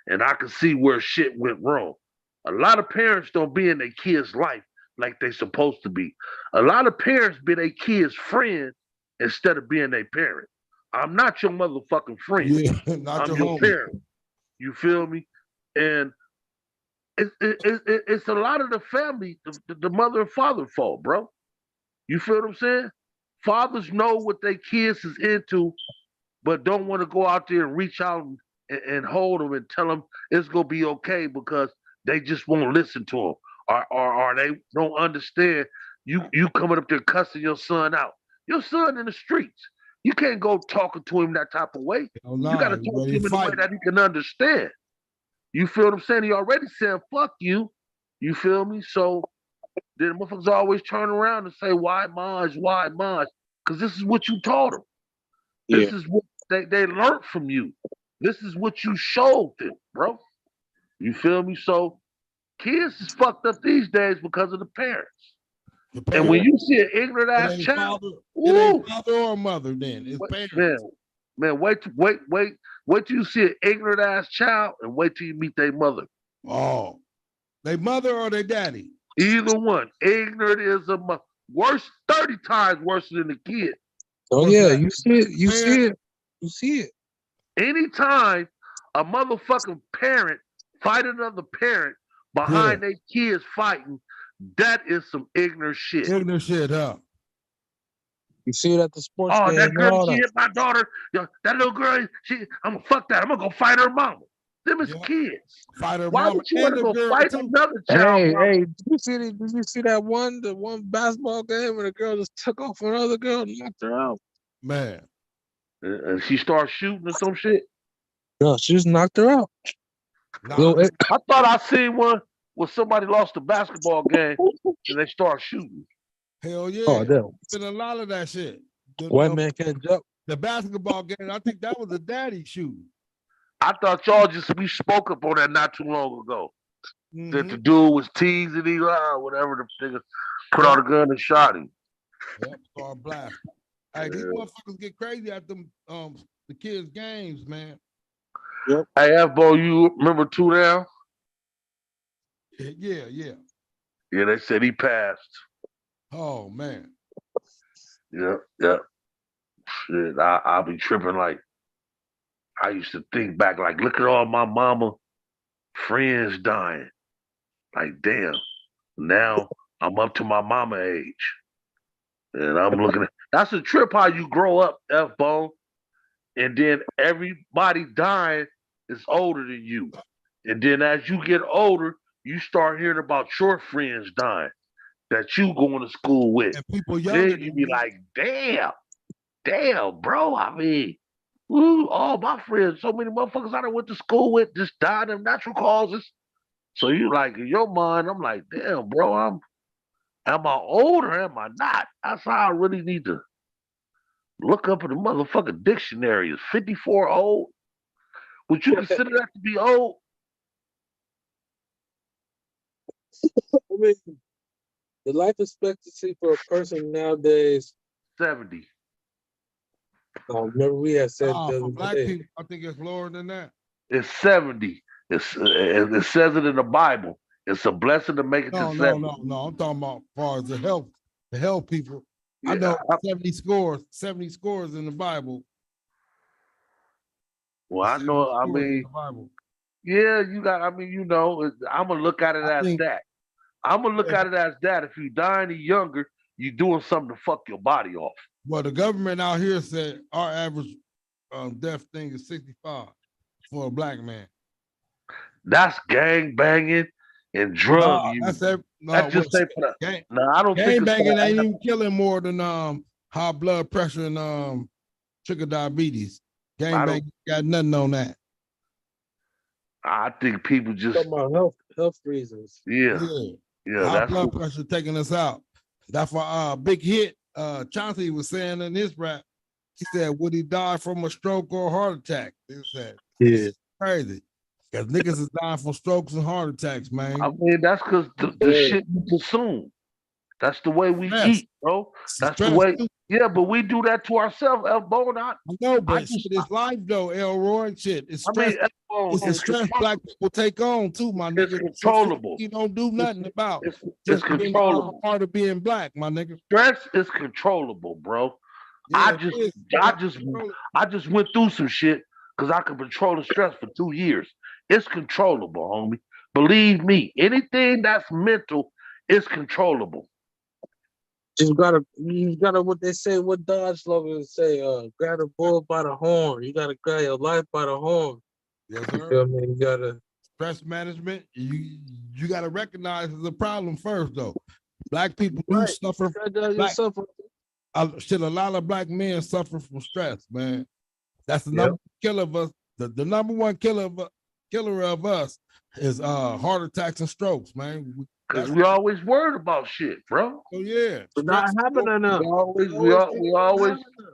and I can see where shit went wrong. A lot of parents don't be in their kids' life like they supposed to be. A lot of parents be their kids' friends instead of being their parent. I'm not your motherfucking friend. Yeah, not I'm your your homie. parent. You feel me? And it's a lot of the family, the mother and father fault, bro. You feel what I'm saying? Fathers know what their kids is into, but don't want to go out there and reach out and hold them and tell them it's gonna be okay because they just won't listen to them, or they don't understand. You coming up there cussing your son out. Your son in the streets. You can't go talking to him that type of way. Oh, You got nah, to you talk to ready him to in a way fight. that he can understand. You feel what I'm saying? He already said fuck you. You feel me? So then motherfuckers always turn around and say, why Maj? Why Maj? Because this is what you taught them. Yeah. This is what they learned from you. This is what you showed them, bro. You feel me? So kids is fucked up these days because of the parents. The And parents. when you see an ignorant It ass ain't child, father. It ain't ooh, father or mother. Then it's man, parents. wait till you see an ignorant ass child and wait till you meet their mother. Oh, they mother or they daddy. Either one. Ignorant is worse, 30 times worse than the kid. Oh What's yeah, that? you see it. You see Parents. it. You see it. Anytime a motherfucking parent fight another parent Yeah, behind their kids fighting, that is some ignorant shit. ignorant shit, huh? You see it at the sports Oh, that game. girl, All she that. hit my daughter. Yo, that little girl, I'm gonna fuck that. I'm gonna go fight her mama. Them is Yeah, kids. fight her Why mama would you want and to the go girl fight too. another child Hey, mama? did you see that the one basketball game where the girl just took off another girl and knocked her out? Man, And she starts shooting or some shit. No, she just knocked her out. nah, Yo, I thought I seen one where somebody lost a basketball game and they start shooting. hell oh, yeah. damn. Been a lot of that shit. White man can't jump. The basketball game. I think that was a daddy shooting. I thought y'all we spoke up on that not too long ago. That the Mm-hmm. dude was teasing Eli, whatever the nigga put on the gun and shot him. Yep. Start blasting. Hey, these Yeah. motherfuckers get crazy at them the kids' games, man. Yep. Hey, F-Bo, you remember Two Down? Yeah, yeah. Yeah, they said he passed. Oh man. Yeah. Shit, I'll be tripping like I used to think back, like, look at all my mama friends dying. Like, damn, now I'm up to my mama age. And I'm looking at that's a trip how you grow up, F Bone, and then everybody dying is older than you. And then as you get older, you start hearing about your friends dying that you going to school with. And people younger Then you than be you. like, damn, bro. I mean, all my friends, so many motherfuckers I done went to school with just died of natural causes. So you like in your mind, I'm like, damn, bro, am I old or am I not? That's how I really need to look up in the motherfucking dictionary. Is 54 old? Would you consider that to be old? I mean, the life expectancy for a person nowadays. 70. Remember we had said Nah, the for other black day. people, I think it's lower than that. It's 70. It says it in the Bible. It's a blessing to make it to No, 70. no. I'm talking about as far as the health people. I Yeah. know 70 scores in the Bible. Well, I 70 know. I scores in mean, the Bible. yeah, you got. I mean, I'm gonna look at it I as think that. I'm gonna look yeah, at it as that. If you die any younger, you doing something to fuck your body off. well, the government out here said our average death thing is 65. for a black man. That's gang banging and drug No, use. no, That just well, ain't for that. gang, No, I don't think gang it's banging for ain't that. even killing more than high blood pressure and sugar diabetes. Gang I don't. banging got nothing on that. I think people just Talking about health reasons. yeah. High That's blood what, pressure taking us out. That's why Big Hit Chauncey was saying in his rap. He said, would he die from a stroke or a heart attack? He said, Yeah. it's crazy. Because niggas is dying from strokes and heart attacks, man. I mean, that's because the shit we consume. That's the way we Stress. eat, bro. That's the Stress way. too. Yeah, but we do that to ourselves, Elbow. I know, I but just, shit, it's life though, Elroy. Shit, it's I stress. mean, Elbow, It's the stress black people take on too, my it's nigga. controllable. You don't do nothing about. It's Just being controllable. part of being black, my nigga. Stress is controllable, bro. Yeah, I just went through some shit because I could control the stress for 2 years. It's controllable, homie. Believe me, anything that's mental is controllable. You gotta what they say, what Dodge slogans say, grab a bull by the horn. You gotta grab your life by the horn. Yes, You sir. feel me? You gotta Stress management. You got to recognize the problem first, though. Black people do right. suffer. Black, a lot of black men suffer from stress, man. That's the number one killer of us. The number one killer of us is heart attacks and strokes, man. Because we always worried about shit, bro. Oh yeah, We're not having enough.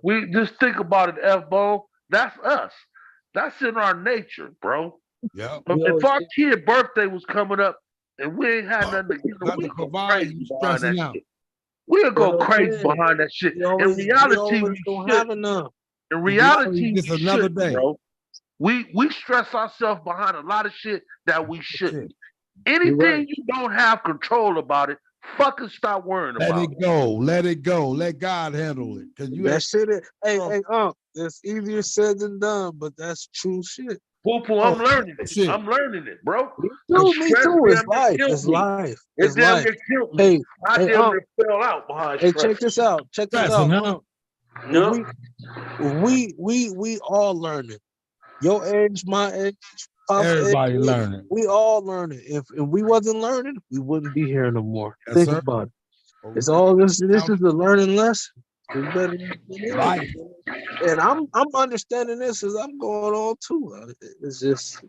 We just think about it, F-Bone. That's us. That's in our nature, bro. Yeah. If our kid birthday was coming up and we ain't had nothing to give them, we'd go crazy behind that shit. We'll go crazy behind that shit. In reality, we don't should. have enough. In reality, it's we another should, day. bro. We stress ourselves behind a lot of shit that we shouldn't. Anything you don't have control about it, fucking stop worrying about it. Let it go. Let it go. Let God handle it. Cause you That shit is, it's easier said than done, but that's true shit. Poo-poo, I'm learning it. Shit. I'm learning it, bro. Me too. It's life. It's life. It damn near killed me. I damn near fell out behind stress. Check this out. Check this out. We all learning. Your age, my age, everybody learning. We all learning. If we wasn't learning, we wouldn't be here no more. Yes, Think sir. about it. It's all this. This is a learning lesson. It's better than life. And I'm understanding this as I'm going on too. It's just,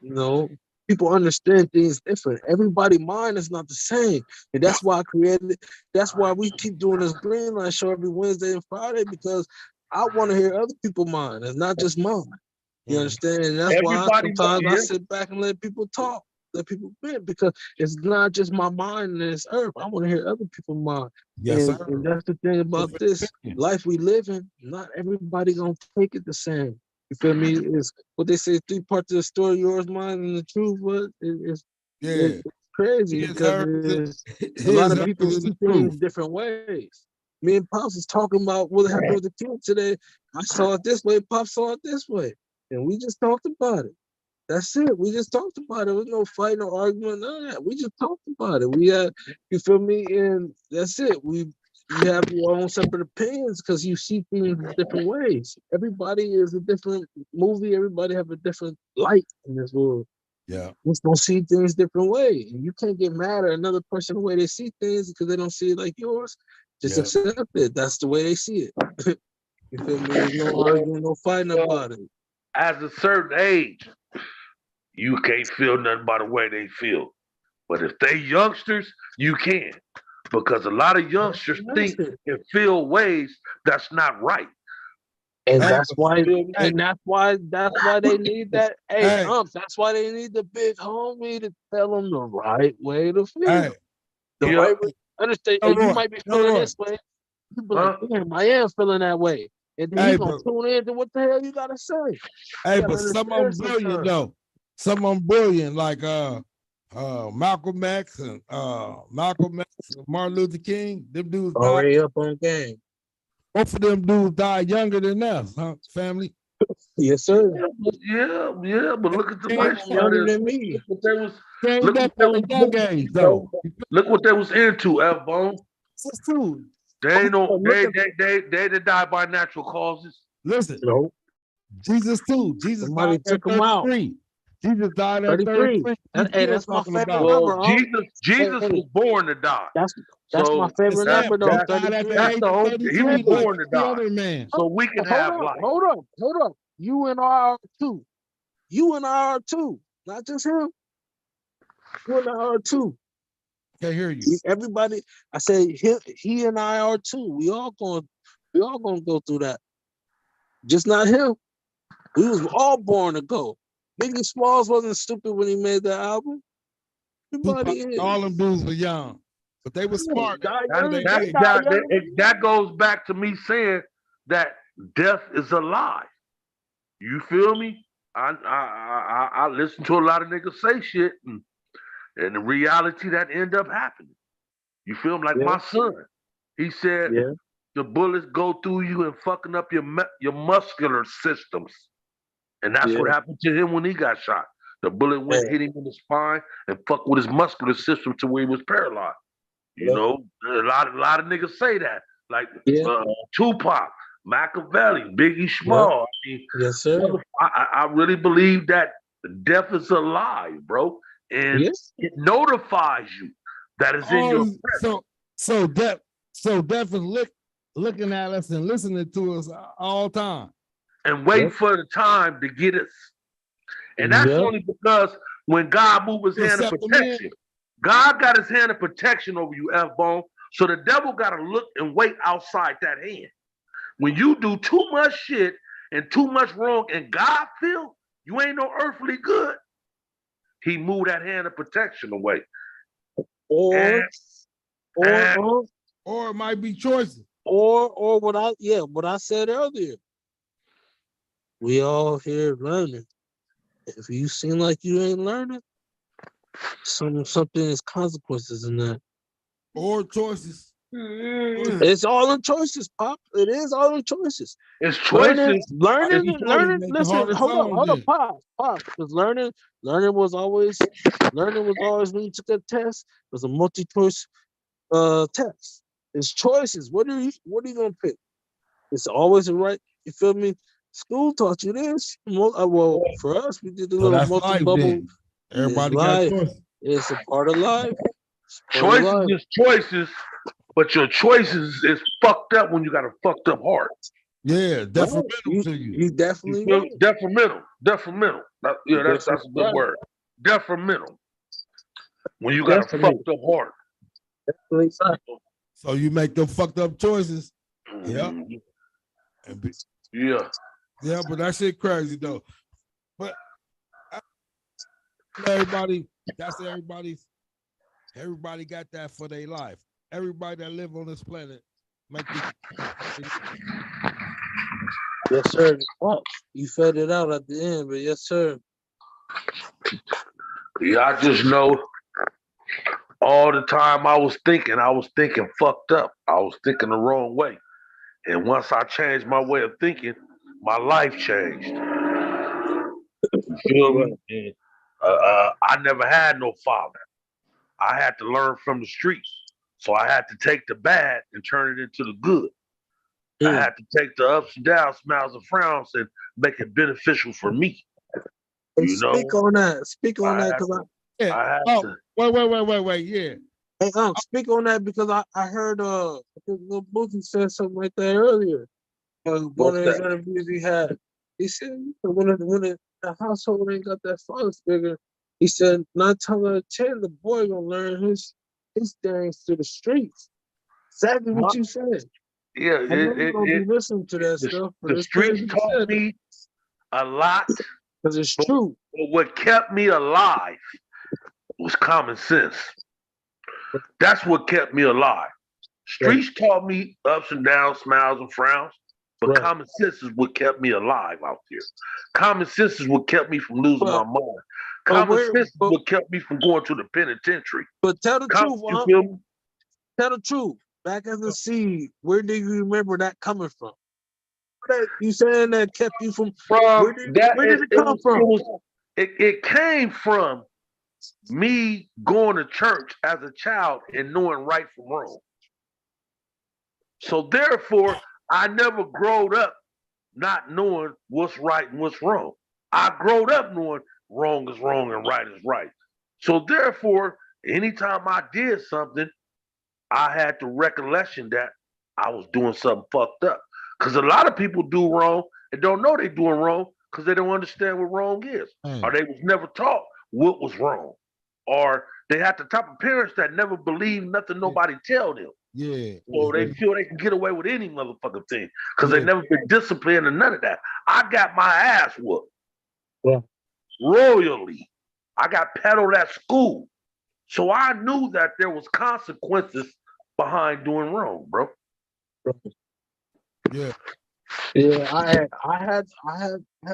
people understand things different. Everybody's mind is not the same. And that's why I created, that's why we keep doing this Greenlite show every Wednesday and Friday, because I want to hear other people's mind and not just mine. You understand? And that's why sometimes I sit back and let people talk, let people vent, because it's not just my mind and this earth. I want to hear other people's mind. Yes, and, sir. and that's the thing about this life we live in. Not everybody gonna take it the same. You feel me? Is what they say, 3 parts of the story, yours, mine, and the truth. But it's crazy because a lot of people see things different ways. Me and Pops is talking about what happened with the kid today. I saw it this way, Pops saw it this way. And we just talked about it. That's it. We just talked about it. There was no fight, no argument, none of that. We just talked about it. We had, you feel me? And that's it. You have your own separate opinions because you see things different ways. Everybody is a different movie. Everybody have a different light in this world. Yeah. We don't see things different way. And you can't get mad at another person the way they see things because they don't see it like yours. Just accept it. That's the way they see it. You feel me? There's no arguing, no fighting about it. At a certain age, you can't feel nothing by the way they feel. But if they youngsters, you can. Because a lot of youngsters think and feel ways that's not right. And that's why they need that. That's why they need the big homie to tell them the right way to feel. The right way. Understand? And you might be feeling this way. You be like, damn, I am feeling that way. And then he's gonna tune in to what the hell you gotta say. Hey, but some of them brilliant though. Some of them brilliant, like Malcolm X and Martin Luther King. Them dudes already up on game. Both of them dudes died younger than us, huh? Family. Yes, sir. Yeah, but look at the life younger than me. Look what they was into, F-Bone. That's true. They died by natural causes. Listen, no. Jesus too. Jesus somebody took him out. Jesus died at 33. 33. Hey, Still that's my talking favorite about it. number. Well, Huh? Jesus Hey, was born to die. that's my So It's favorite him. number though. He that died at 33. the that's age the of whole. He 32, was like born to the die, other man. so we can have life. Hold up. You and I are too. You and I are too. Not just him. You and I are too. Can't hear you. Everybody, I said he and I are too. We all gonna go through that. Just not him. We was all born to go. Biggie Smalls wasn't stupid when he made that album. Tupac, Everybody is. all them dudes were young, but they were smart. Die What young, they That they did. die that young. that goes back to me saying that death is a lie. You feel me? I listen to a lot of niggas say shit, and the reality that end up happening. You feel me? Like Yeah, my son, he said yeah, the bullets go through you and fucking up your muscular systems, and that's yeah. what happened to him when he got shot. The bullet Yeah, went hit him in the spine and fucked with his muscular system to where he was paralyzed. You yeah, know, a lot of niggas say that, like yeah, Tupac, Machiavelli, Biggie yeah. Small. I mean, Yes, sir. I really believe that death is a lie, bro, and Yes. it notifies you that it's in your Oh, so death, is looking at us and listening to us all time. and wait Yep. for the time to get us. And that's Yep. only because when God moved his You hand of accept them in. protection, God got his hand of protection over you, F-Bone. So the devil got to look and wait outside that hand. When you do too much shit and too much wrong and God feel you ain't no earthly good, he moved that hand of protection away. Or, And, or, and or, Or it might be choices. or what I said earlier. We all here learning. If you seem like you ain't learning, something is consequences in that. Or choices. It's all in choices, Pop. It is all in choices. it's Learning, choices. learning, You always learning. make the Listen, hardest hold up, then. Pop. Because learning was always when you took a test, it was a multi-choice test. It's choices. What are you gonna pick? It's always a right. You feel me? School taught you this. Well, for us, we did the So little that's life multi-bubble. then. It's Everybody got life. choices. It's a part of life. It's part of Choices life. is choices, but your choices is fucked up when you got a fucked up heart. Yeah, Right. detrimental to you. You You definitely feel right. Detrimental. Yeah, that's a good Right. word. Detrimental. When you got a Definitely. fucked up heart. Definitely right. So you make them fucked up choices. Yeah. Mhm. And be, Yeah. yeah, but that shit crazy though. But everybody, that's everybody got that for their life. Everybody that live on this planet make this. Yes, sir. Oh, you fed it out at the end, but yes, sir. Yeah, I just know all the time I was thinking fucked up. I was thinking the wrong way. And once I changed my way of thinking, my life changed. You feel Right. me? And, I never had no father. I had to learn from the streets. So I had to take the bad and turn it into the good. I had to take the ups and downs, smiles and frowns, and make it beneficial for me. Hey, You know, speak on that. Speak on I that had because to. Yeah. I had Oh, to. wait. Yeah. hey, speak on that because I heard I think Lil Boosie said something like that earlier. One What's of his that? interviews he had. He said the household ain't got that father figure, he said 9 times out of 10 the boy gonna learn his things through the streets. Exactly My, what you said. yeah, I know you don't be listening to that stuff, but the it's crazy streets you taught said it me a lot, because it's but true. what kept me alive was common sense. That's what kept me alive. Right, Streets taught me ups and downs, smiles and frowns, but right. common sense is what kept me alive out there. Common sense is what kept me from losing my But mind. but Common where sense is what kept me from going to the penitentiary. but tell the truth, You feel me? tell the truth. Back as a seed, where do you remember that coming from? That you saying that kept you from From that, where did it come from? it came from me going to church as a child and knowing right from wrong. So therefore, I never growed up not knowing what's right and what's wrong. I growed up knowing wrong is wrong and right is right. So therefore, anytime I did something, I had the recollection that I was doing something fucked up. Because a lot of people do wrong and don't know they're doing wrong because they don't understand what wrong is. Or they was never taught what was wrong. Or they had the type of parents that never believe nothing nobody tell them. Yeah. So they feel they can get away with any motherfucking thing because they never been disciplined and none of that. I got my ass whooped. Yeah. Royally. I got peddled at school. So I knew that there was consequences behind doing wrong, bro. Yeah. Yeah, I had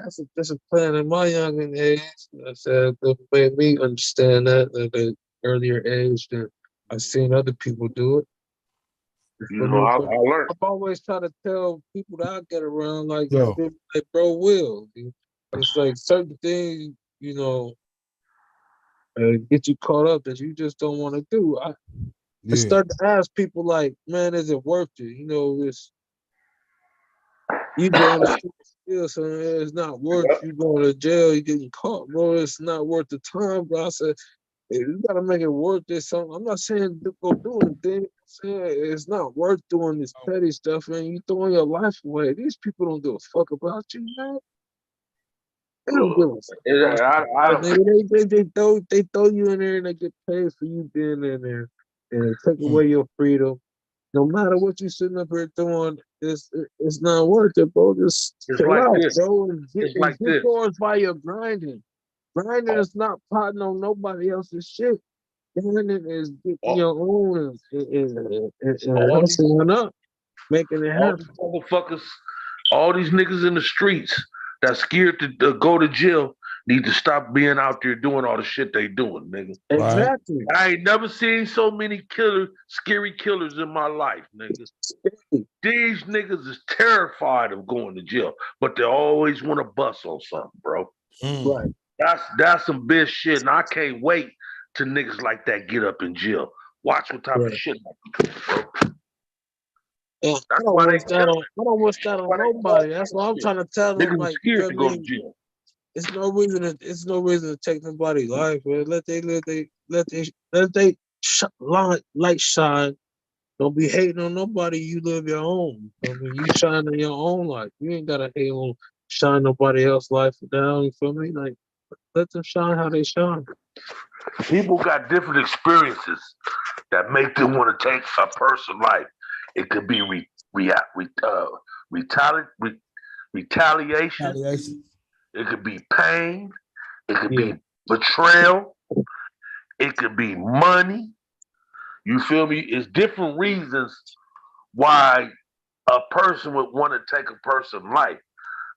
some discipline in my younger age. I said that made me understand that at an earlier age that I've seen other people do it. You know, I learned. I've always tried to tell people that I get around, like, Yo. like bro Will. It's like certain things, get you caught up that you just don't want to do. I start to ask people like, man, is it worth it? You go on the street still, so it's not worth you going to jail, you getting caught, bro. It's not worth the time, bro. I said, hey, you gotta make it worth this. Something. I'm not saying go do anything. I'm saying it's not worth doing this petty stuff, and you throwing your life away. These people don't give a fuck about you, man. They don't give a fuck about you. They throw you in there and they get paid for you being in there, and they take away your freedom. No matter what you sitting up here doing, it's not worth it, bro. Just chill like out, this. bro, and It's get like this. yours while you're grinding. Grinding is not plotting on nobody else's shit. Grinding is getting your own and hustling up, making it All happen. these motherfuckers, all these niggas in the streets that's scared to go to jail need to stop being out there doing all the shit they doing, nigga. Exactly. I ain't never seen so many scary killers in my life, nigga. These niggas is terrified of going to jail, but they always want to bust on something, bro. Right. That's some bitch shit, and I can't wait till niggas like that get up in jail. Watch what type of shit I do, bro. Yeah, I don't wish that on nobody. That's what I'm trying to tell them. Niggas Like, scared to go to jail. It's no reason to take nobody's life, man. Let they light shine. Don't be hating on nobody. You live your own. I mean, you shine in your own life. You ain't gotta hate on shine nobody else's life down. You feel me? Like, let them shine how they shine. People got different experiences that make them want to take a person's life. It could be retaliation. It could be pain. It could be betrayal. It could be money. You feel me? It's different reasons why a person would want to take a person's life.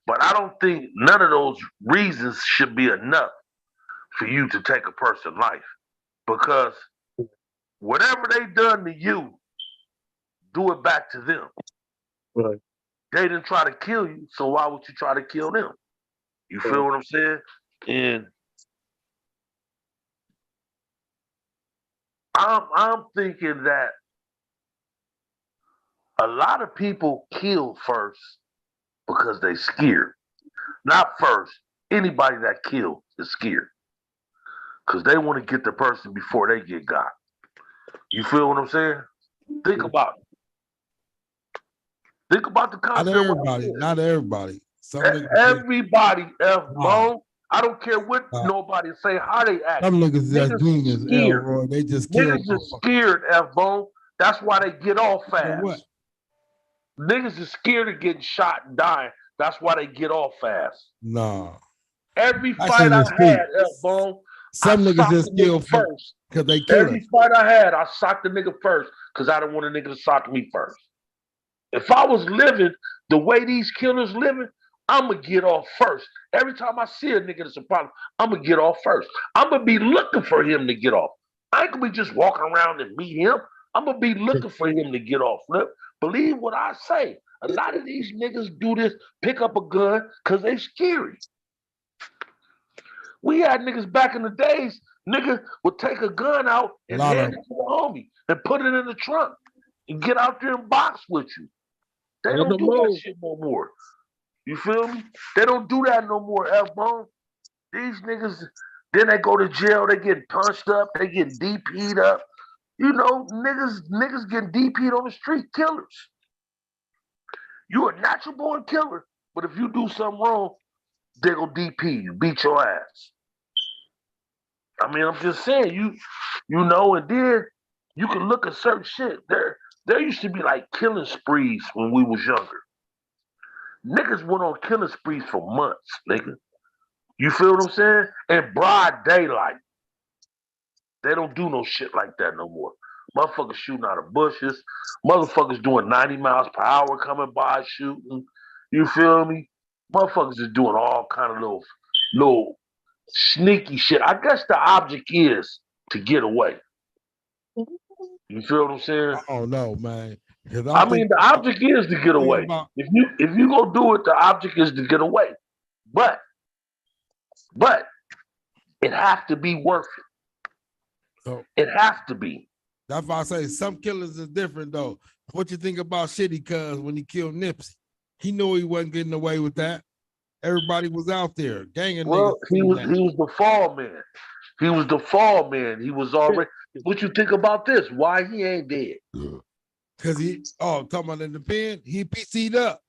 But I don't think none of those reasons should be enough for you to take a person's life. Because whatever they done to you, do it back to them. Right. They didn't try to kill you, so why would you try to kill them? You feel what I'm saying? And I'm thinking that a lot of people kill first because they scared. Not first. Anybody that kills is scared. Because they want to get the person before they get got. You feel what I'm saying? Think about it. Think about the concept. Not everybody. Everybody, F-Bone. I don't care what nobody say, how they act. Some niggas just genius, Elroy. They just kill. Niggas is scared, F-Bone. That's why they get off fast. What? Niggas is scared of getting shot and dying. That's why they get off fast. No. Every fight I had, F-Bone, some niggas just kill first because they kill. Every fight I had, I socked the nigga first because I didn't want a nigga to sock me first. If I was living the way these killers living, I'm going to get off first. Every time I see a nigga that's a problem, I'm going to get off first. I'm going to be looking for him to get off. I ain't going to be just walking around and meet him. I'm going to be looking for him to get off. Look, believe what I say. A lot of these niggas do this, pick up a gun because they scary. We had niggas back in the days, nigga would take a gun out and hand it to the homie and put it in the trunk and get out there and box with you. They don't do that shit no more. You feel me? They don't do that no more, F-Bone. These niggas, then they go to jail, they get punched up, they get DP'd up. You know, niggas getting DP'd on the street, killers. You a natural born killer, but if you do something wrong, they gonna DP you, beat your ass. I mean, I'm just saying, you know, and then you can look at certain shit. There used to be like killing sprees when we was younger. Niggas went on killing sprees for months, nigga. You feel what I'm saying? In broad daylight. They don't do no shit like that no more. Motherfuckers shooting out of bushes. Motherfuckers doing 90 miles per hour coming by shooting. You feel me? Motherfuckers is doing all kind of little sneaky shit. I guess the object is to get away. You feel what I'm saying? I don't know, man. I mean, the object is to get away. If you go do it, the object is to get away. But it has to be worth it. So it has to be. That's why I say some killers is different though. What you think about Shitty Cuz when he killed Nipsey? He knew he wasn't getting away with that. Everybody was out there ganging. Well, he was the fall man. He was the fall man. He was already. What you think about this? Why he ain't dead? Because talking about in the pen, he PC'd up.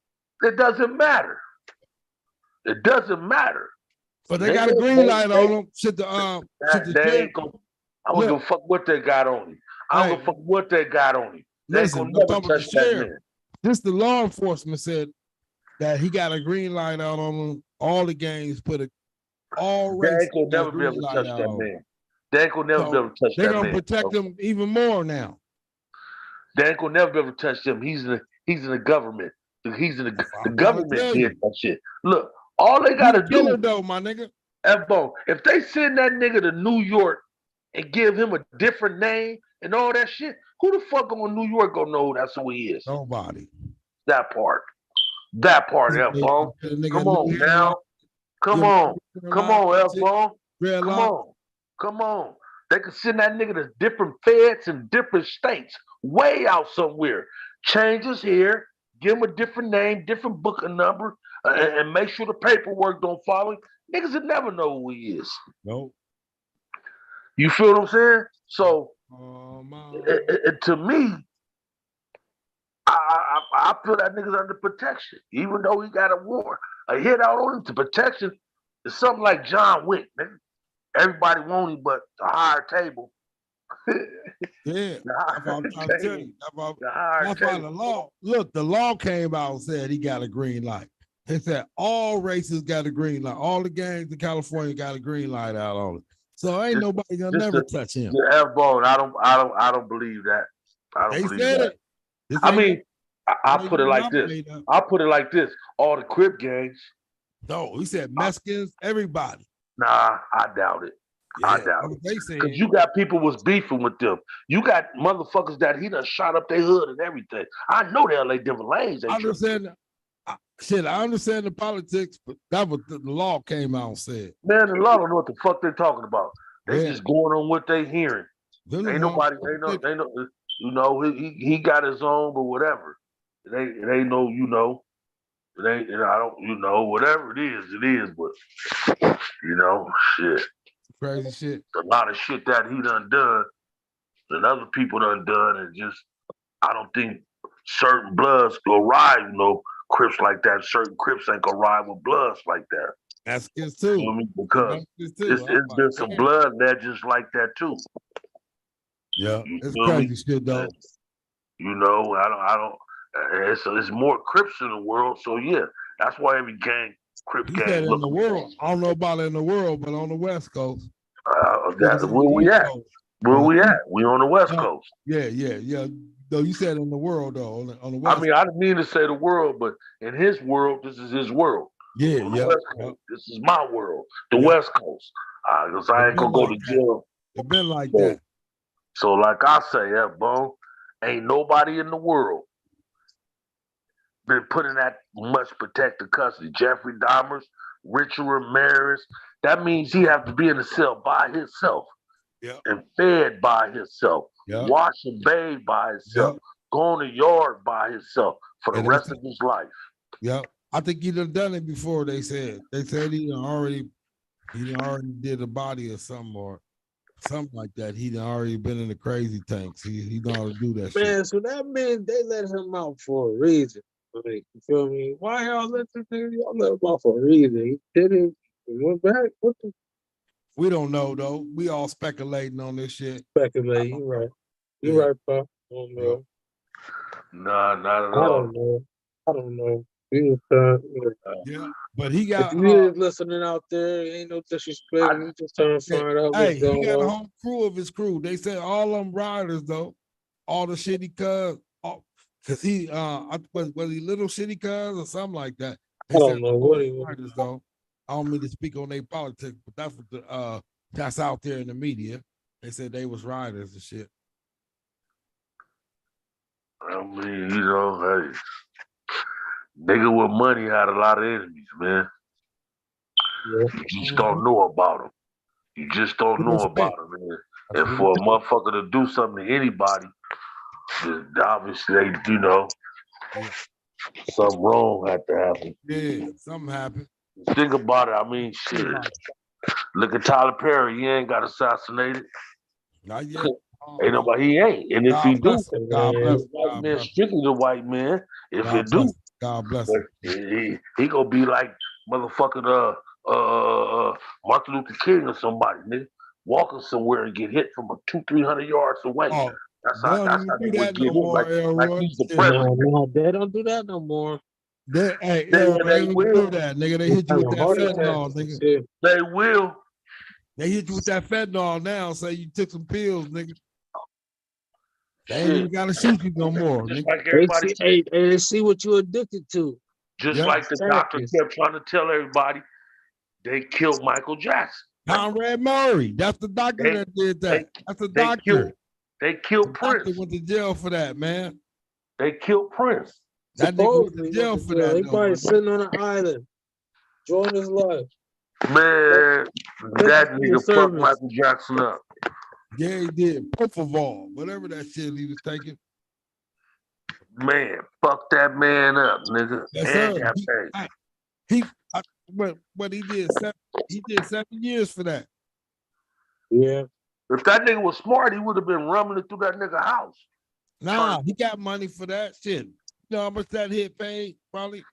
It doesn't matter. It doesn't matter. But they got a green light on them. I don't give a fuck what they got on him. I don't give a fuck what they got on him. They ain't gonna never touch that man. This the law enforcement said that he got a green light out on him. All the gangs put it. All they ain't gonna never be able to touch that man. They ain't gonna never be able to touch that man. They're gonna protect him even more now. They ain't gonna never be able to touch him. He's in the government. He's in the government did that shit. Look, all they gotta do though, my nigga. F-Bone, if they send that nigga to New York and give him a different name and all that shit, who the fuck on New York gonna know that's who he is? Nobody. That part, F-Bone. Come on now. Come on, F-Bone. Come on. They can send that nigga to different feds in different states, way out somewhere. Change his hair, give him a different name, different booking number, and make sure the paperwork don't follow him. Niggas will never know who he is. Nope. You feel what I'm saying? So, to me, I feel that nigga's under protection, even though he got a hit out on him. To protection is something like John Wick, nigga. Everybody want him, but the higher table. Yeah, that's what I'm trying to tell you. That's why the law. Look, the law came out and said he got a green light. They said all races got a green light. All the gangs in California got a green light out on it. So ain't nobody gonna never touch him. F-Bone, I don't believe that. I don't believe that. I mean, I'll put it like this. I'll put it like this. All the Crip gangs. No, he said Mexicans, everybody. Nah, I doubt it. Yeah, I doubt it. Because you got people was beefing with them. You got motherfuckers that he done shot up their hood and everything. I know they're like different lanes. I understand. I understand the politics, but that was the law came out and said. Man, the law don't know what the fuck they're talking about. They just going on what they hearing. Ain't nobody, you know, he got his own, but whatever. It ain't no, you know. It ain't, I don't, you know, whatever it is, but, you know, shit. Crazy shit. A lot of shit that he done and other people done, and just, I don't think certain bloods go ride, you know, Crips like that. Certain Crips ain't gonna ride with bloods like that. That's good too. You know, because it's been some blood legends like that too. Yeah, it's crazy shit though. You know, I don't. It's more Crips in the world, so yeah, that's why every gang, Crip gang. Said in the world, I don't know about in the world, but on the West Coast. Where we at? Where we at? We on the West Coast. Yeah. Though you said in the world though, on the West. I mean, I didn't mean to say the world, but in his world, this is his world. Yeah. This is my world, the West Coast. Because I ain't gonna go to jail. It's been like that. So, like I say, F-Bone, ain't nobody in the world been put in that much protective custody. Jeffrey Dahmer, Richard Ramirez. That means he have to be in the cell by himself. Yep. And fed by himself. Yep. Wash and bathe by himself. Yep. Go in the yard by himself for the rest of his life. Yep. I think he done it before, they said. They said he already He done already did a body or something like that. He done already been in the crazy tanks. He know how to do that shit. Man, so that means they let him out for a reason. Like, you feel me? Why y'all let this nigga? Y'all let him out for a reason. He did it. He went back. What the We don't know though. We all speculating on this shit. speculate? You right. You Yeah. right, Pop. I don't know. Nah, not at I all. don't know. I don't know. He was trying. Yeah, but he If got you is listening out there, ain't no disrespect. We just trying to find out what's he going got a on. whole crew of his crew. They said all them riders though, all the shitty cuz, cause he was he little shitty cuz or something like that. They I said don't know all what the he was. riders though. I don't mean to speak on their politics, but that's what that's out there in the media. They said they was riders and shit. I mean, hey, nigga with money had a lot of enemies, man. Yeah. You just don't know about them. You just don't know about them, man. And for a motherfucker to do something to anybody, then obviously, Yeah. something wrong had to happen. Yeah, something happened. Think about it. I mean, shit. Look at Tyler Perry. He ain't got assassinated. Not yet. Ain't nobody. He ain't. And if he do, bless him. God bless him. white God man, bless him. strictly the white man. If God it do, bless him. God bless but him. he gonna be like motherfucking Martin Luther King or somebody, nigga, walking somewhere and get hit from 200-300 yards away. Oh, That's they how don't even they do would that get no him, more, like Elroy. he's the Shit. president. No, they don't do that no more. Hey, They Elroy, they don't will. do that, nigga. They hit you with that Heart fentanyl, attacks and nigga. shit. They will. They hit you with that fentanyl now. Say you took some pills, nigga. They ain't Shit. even gotta shoot you no more, Just nigga. like everybody. They see what you're addicted to. Just Yep. like the doctor kept trying to tell everybody, they killed Michael Jackson. Conrad Murray. That's the doctor that did that. That's the doctor. They killed The Prince. doctor went to jail for that, man. They killed Prince. That nigga went to Supposedly jail for that. He though, probably man. sitting on an island, enjoying his life. Man, that nigga fucked service. Michael Jackson up. Yeah, he did. Propofol, whatever that shit he was taking. Man, fuck that man up, nigga. Yes, And sir. that What he did 7 years for that. Yeah. If that nigga was smart, he would have been rumming through that nigga house. Nah, he got money for that shit. You know how much that hit paid? Probably.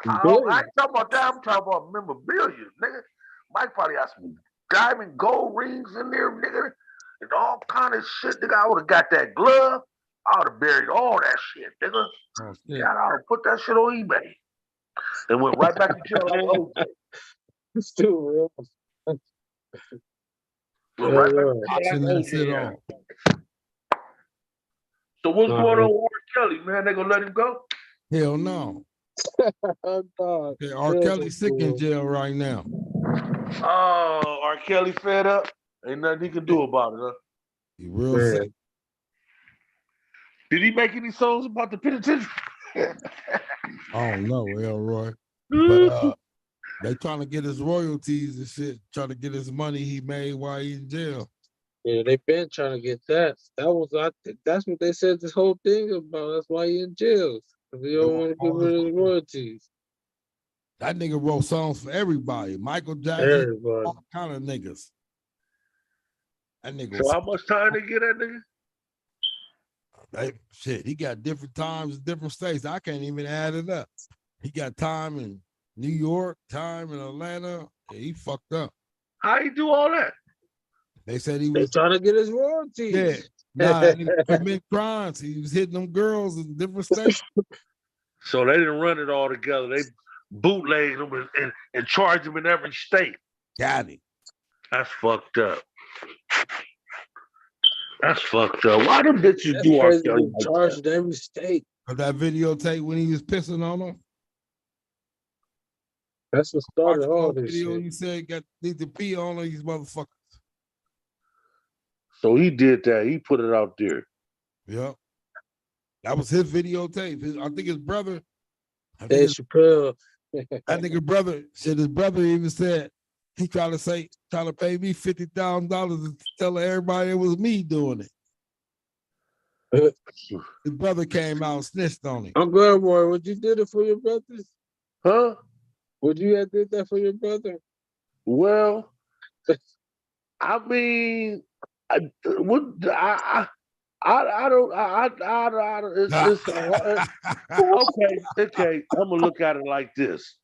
I ain't talking about that. I'm talking about memorabilia, nigga. Mike probably had some diamond gold rings in there, nigga, and all kind of shit. Nigga, I would have got that glove. I would have buried all that shit, nigga. Oh, Yeah, I would have put that shit on eBay and went right back to jail like OJ. It's still real. Went right back to jail auction like that shit OJ. off. So what's going on with R. Kelly, man? They gonna let him go? Hell no. God. Okay, R. Kelly's sick in jail right now. Oh, R. Kelly fed up. Ain't nothing he can do about it, huh? He real sick. Did he make any songs about the penitentiary? I don't know, Elroy. But they trying to get his royalties and shit, trying to get his money he made while he in jail. Yeah, they been trying to get that. That's what they said this whole thing about. That's why he in jail. Because he don't want to get rid of his royalties. That nigga wrote songs for everybody. Michael Jackson, Everybody. all kind of niggas. That nigga So how much time they get that nigga? Shit, he got different times in different states. I can't even add it up. He got time in New York, time in Atlanta. Yeah, he fucked up. How he do all that? They said he They was trying to get his royalties. Yeah, nah, he commit crimes. He was hitting them girls in different states. So they didn't run it all together. They bootlegged him and charged him in every state. Got it. That's fucked up. That's fucked up. Why them bitches do R. Kelly like charged in every state? But that videotape when he was pissing on them. That's what started all this video. shit. You said need to pee on these motherfuckers. So he did that. He put it out there. Yep. That was his videotape. I think his brother. Dave Chappelle. That nigga brother said his brother even said he trying to pay me $50,000 to tell everybody it was me doing it. His brother came out and snitched on him. I'm glad, boy. Would you did it for your brothers? Huh? Would you have did that for your brother? Well, I mean, I, what I don't it's okay. I'm gonna look at it like this.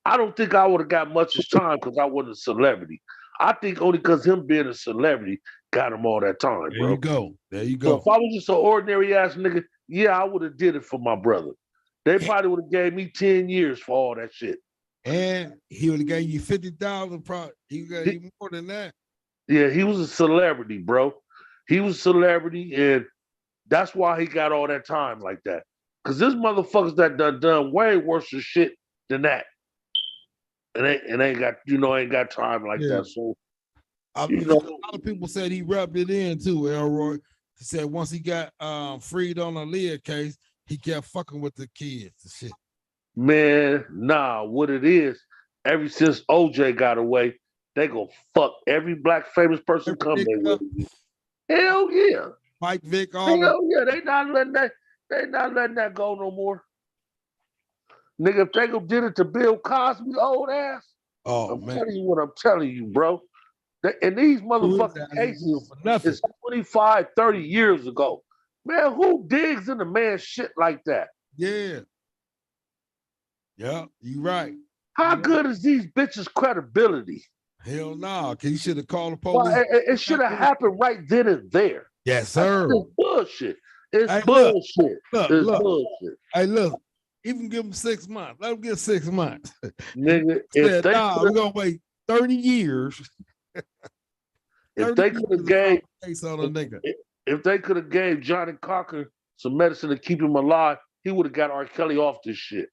I don't think I would have got much as time because I wasn't a celebrity. I think only because him being a celebrity got him all that time, There bro. you go. There you So go. if I was just an ordinary ass nigga, yeah, I would have did it for my brother. They probably would have gave me 10 years for all that shit. And he would have gave you 50,000. Probably he got you more than that. Yeah, he was a celebrity, bro. He was a celebrity, and that's why he got all that time like that. Cause this motherfuckers that done way worse shit than that. And ain't got ain't got time like Yeah. that. So A you know, lot of people said he rubbed it in too, Elroy. He said once he got freed on a Leah case, he kept fucking with the kids and shit. man, nah, what it is, ever since OJ got away, they gonna fuck every black famous person come their way. Hell yeah. Mike Vick, all Hell yeah, they not letting that go no more. Nigga, if they go did it to Bill Cosby, old ass, oh I'm man, telling you what I'm telling you, bro. And these motherfucking cases is 25, 30 years ago. Man, who digs in the man's shit like that? Yeah. Yeah, you right. How good is these bitches' credibility? Hell no, cause you should have called the Well, police. it should have happened right then and there. Yes, sir. It's bullshit. It's Hey, bullshit. Look, It's look. bullshit. Hey, look. Even give them 6 months. Let them get 6 months. Nigga, if they we're gonna wait 30 years. If they could have gave case on a nigga. if they could have gave Johnny Cochran some medicine to keep him alive, he would have got R. Kelly off this shit.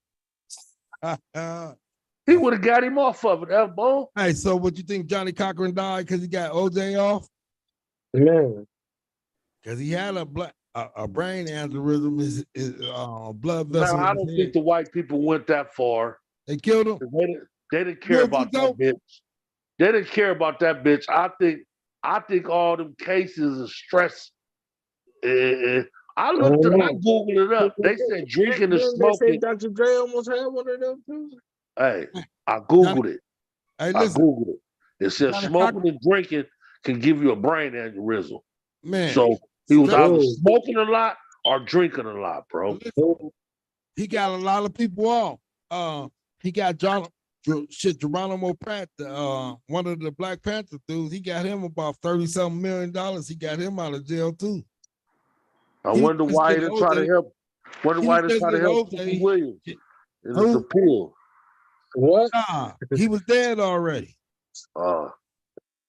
He would have got him off of it, F-Bone. Hey, so what you think Johnny Cochran died because he got OJ off? Man. Because he had a brain aneurysm, is blood vessel. No, I don't think the white people went that far. They killed him. They didn't care about that bitch. They didn't care about that bitch. I think all them cases of stress. I looked it, I googled it up. They said drinking and smoking. They say Dr. Dre almost had one of them too. Hey, I googled it. Hey, listen. I googled it. It says smoking and drinking can give you a brain aneurysm. Man, so he was either smoking a lot or drinking a lot, bro. He got a lot of people off. He got Geronimo Pratt, one of the Black Panther dudes. He got him about $30-something million. He got him out of jail too. I wonder why they try to help. Wonder why they try to help Williams in his appeal. What? Nah, he was dead already.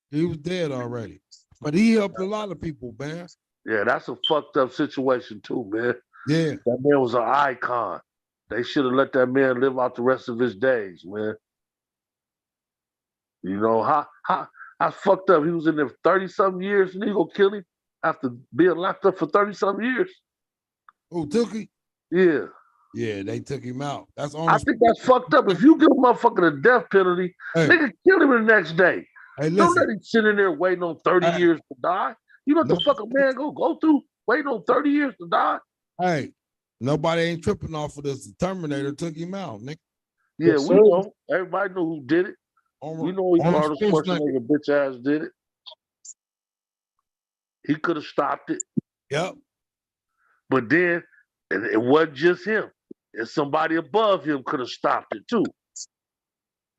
He was dead already. But he helped a lot of people, man. Yeah, that's a fucked up situation too, man. Yeah. That man was an icon. They should have let that man live out the rest of his days, man. You know, how fucked up. He was in there 30-something years and he gonna kill him after being locked up for 30-something years. Oh, took him? Yeah. Yeah, they took him out. That's on. I think that's fucked up. If you give a motherfucker the death penalty, nigga kill him the next day. Hey, don't let him sit in there waiting on 30 years to die. You know what the fuck a man go through waiting on 30 years to die? Hey, nobody ain't tripping off of this. The Terminator took him out, nigga. Yeah, we know. Everybody know who did it. We know Arnold Schwarzenegger bitch ass did it. He could have stopped it. Yep. But then, and it wasn't just him. And somebody above him could have stopped it too.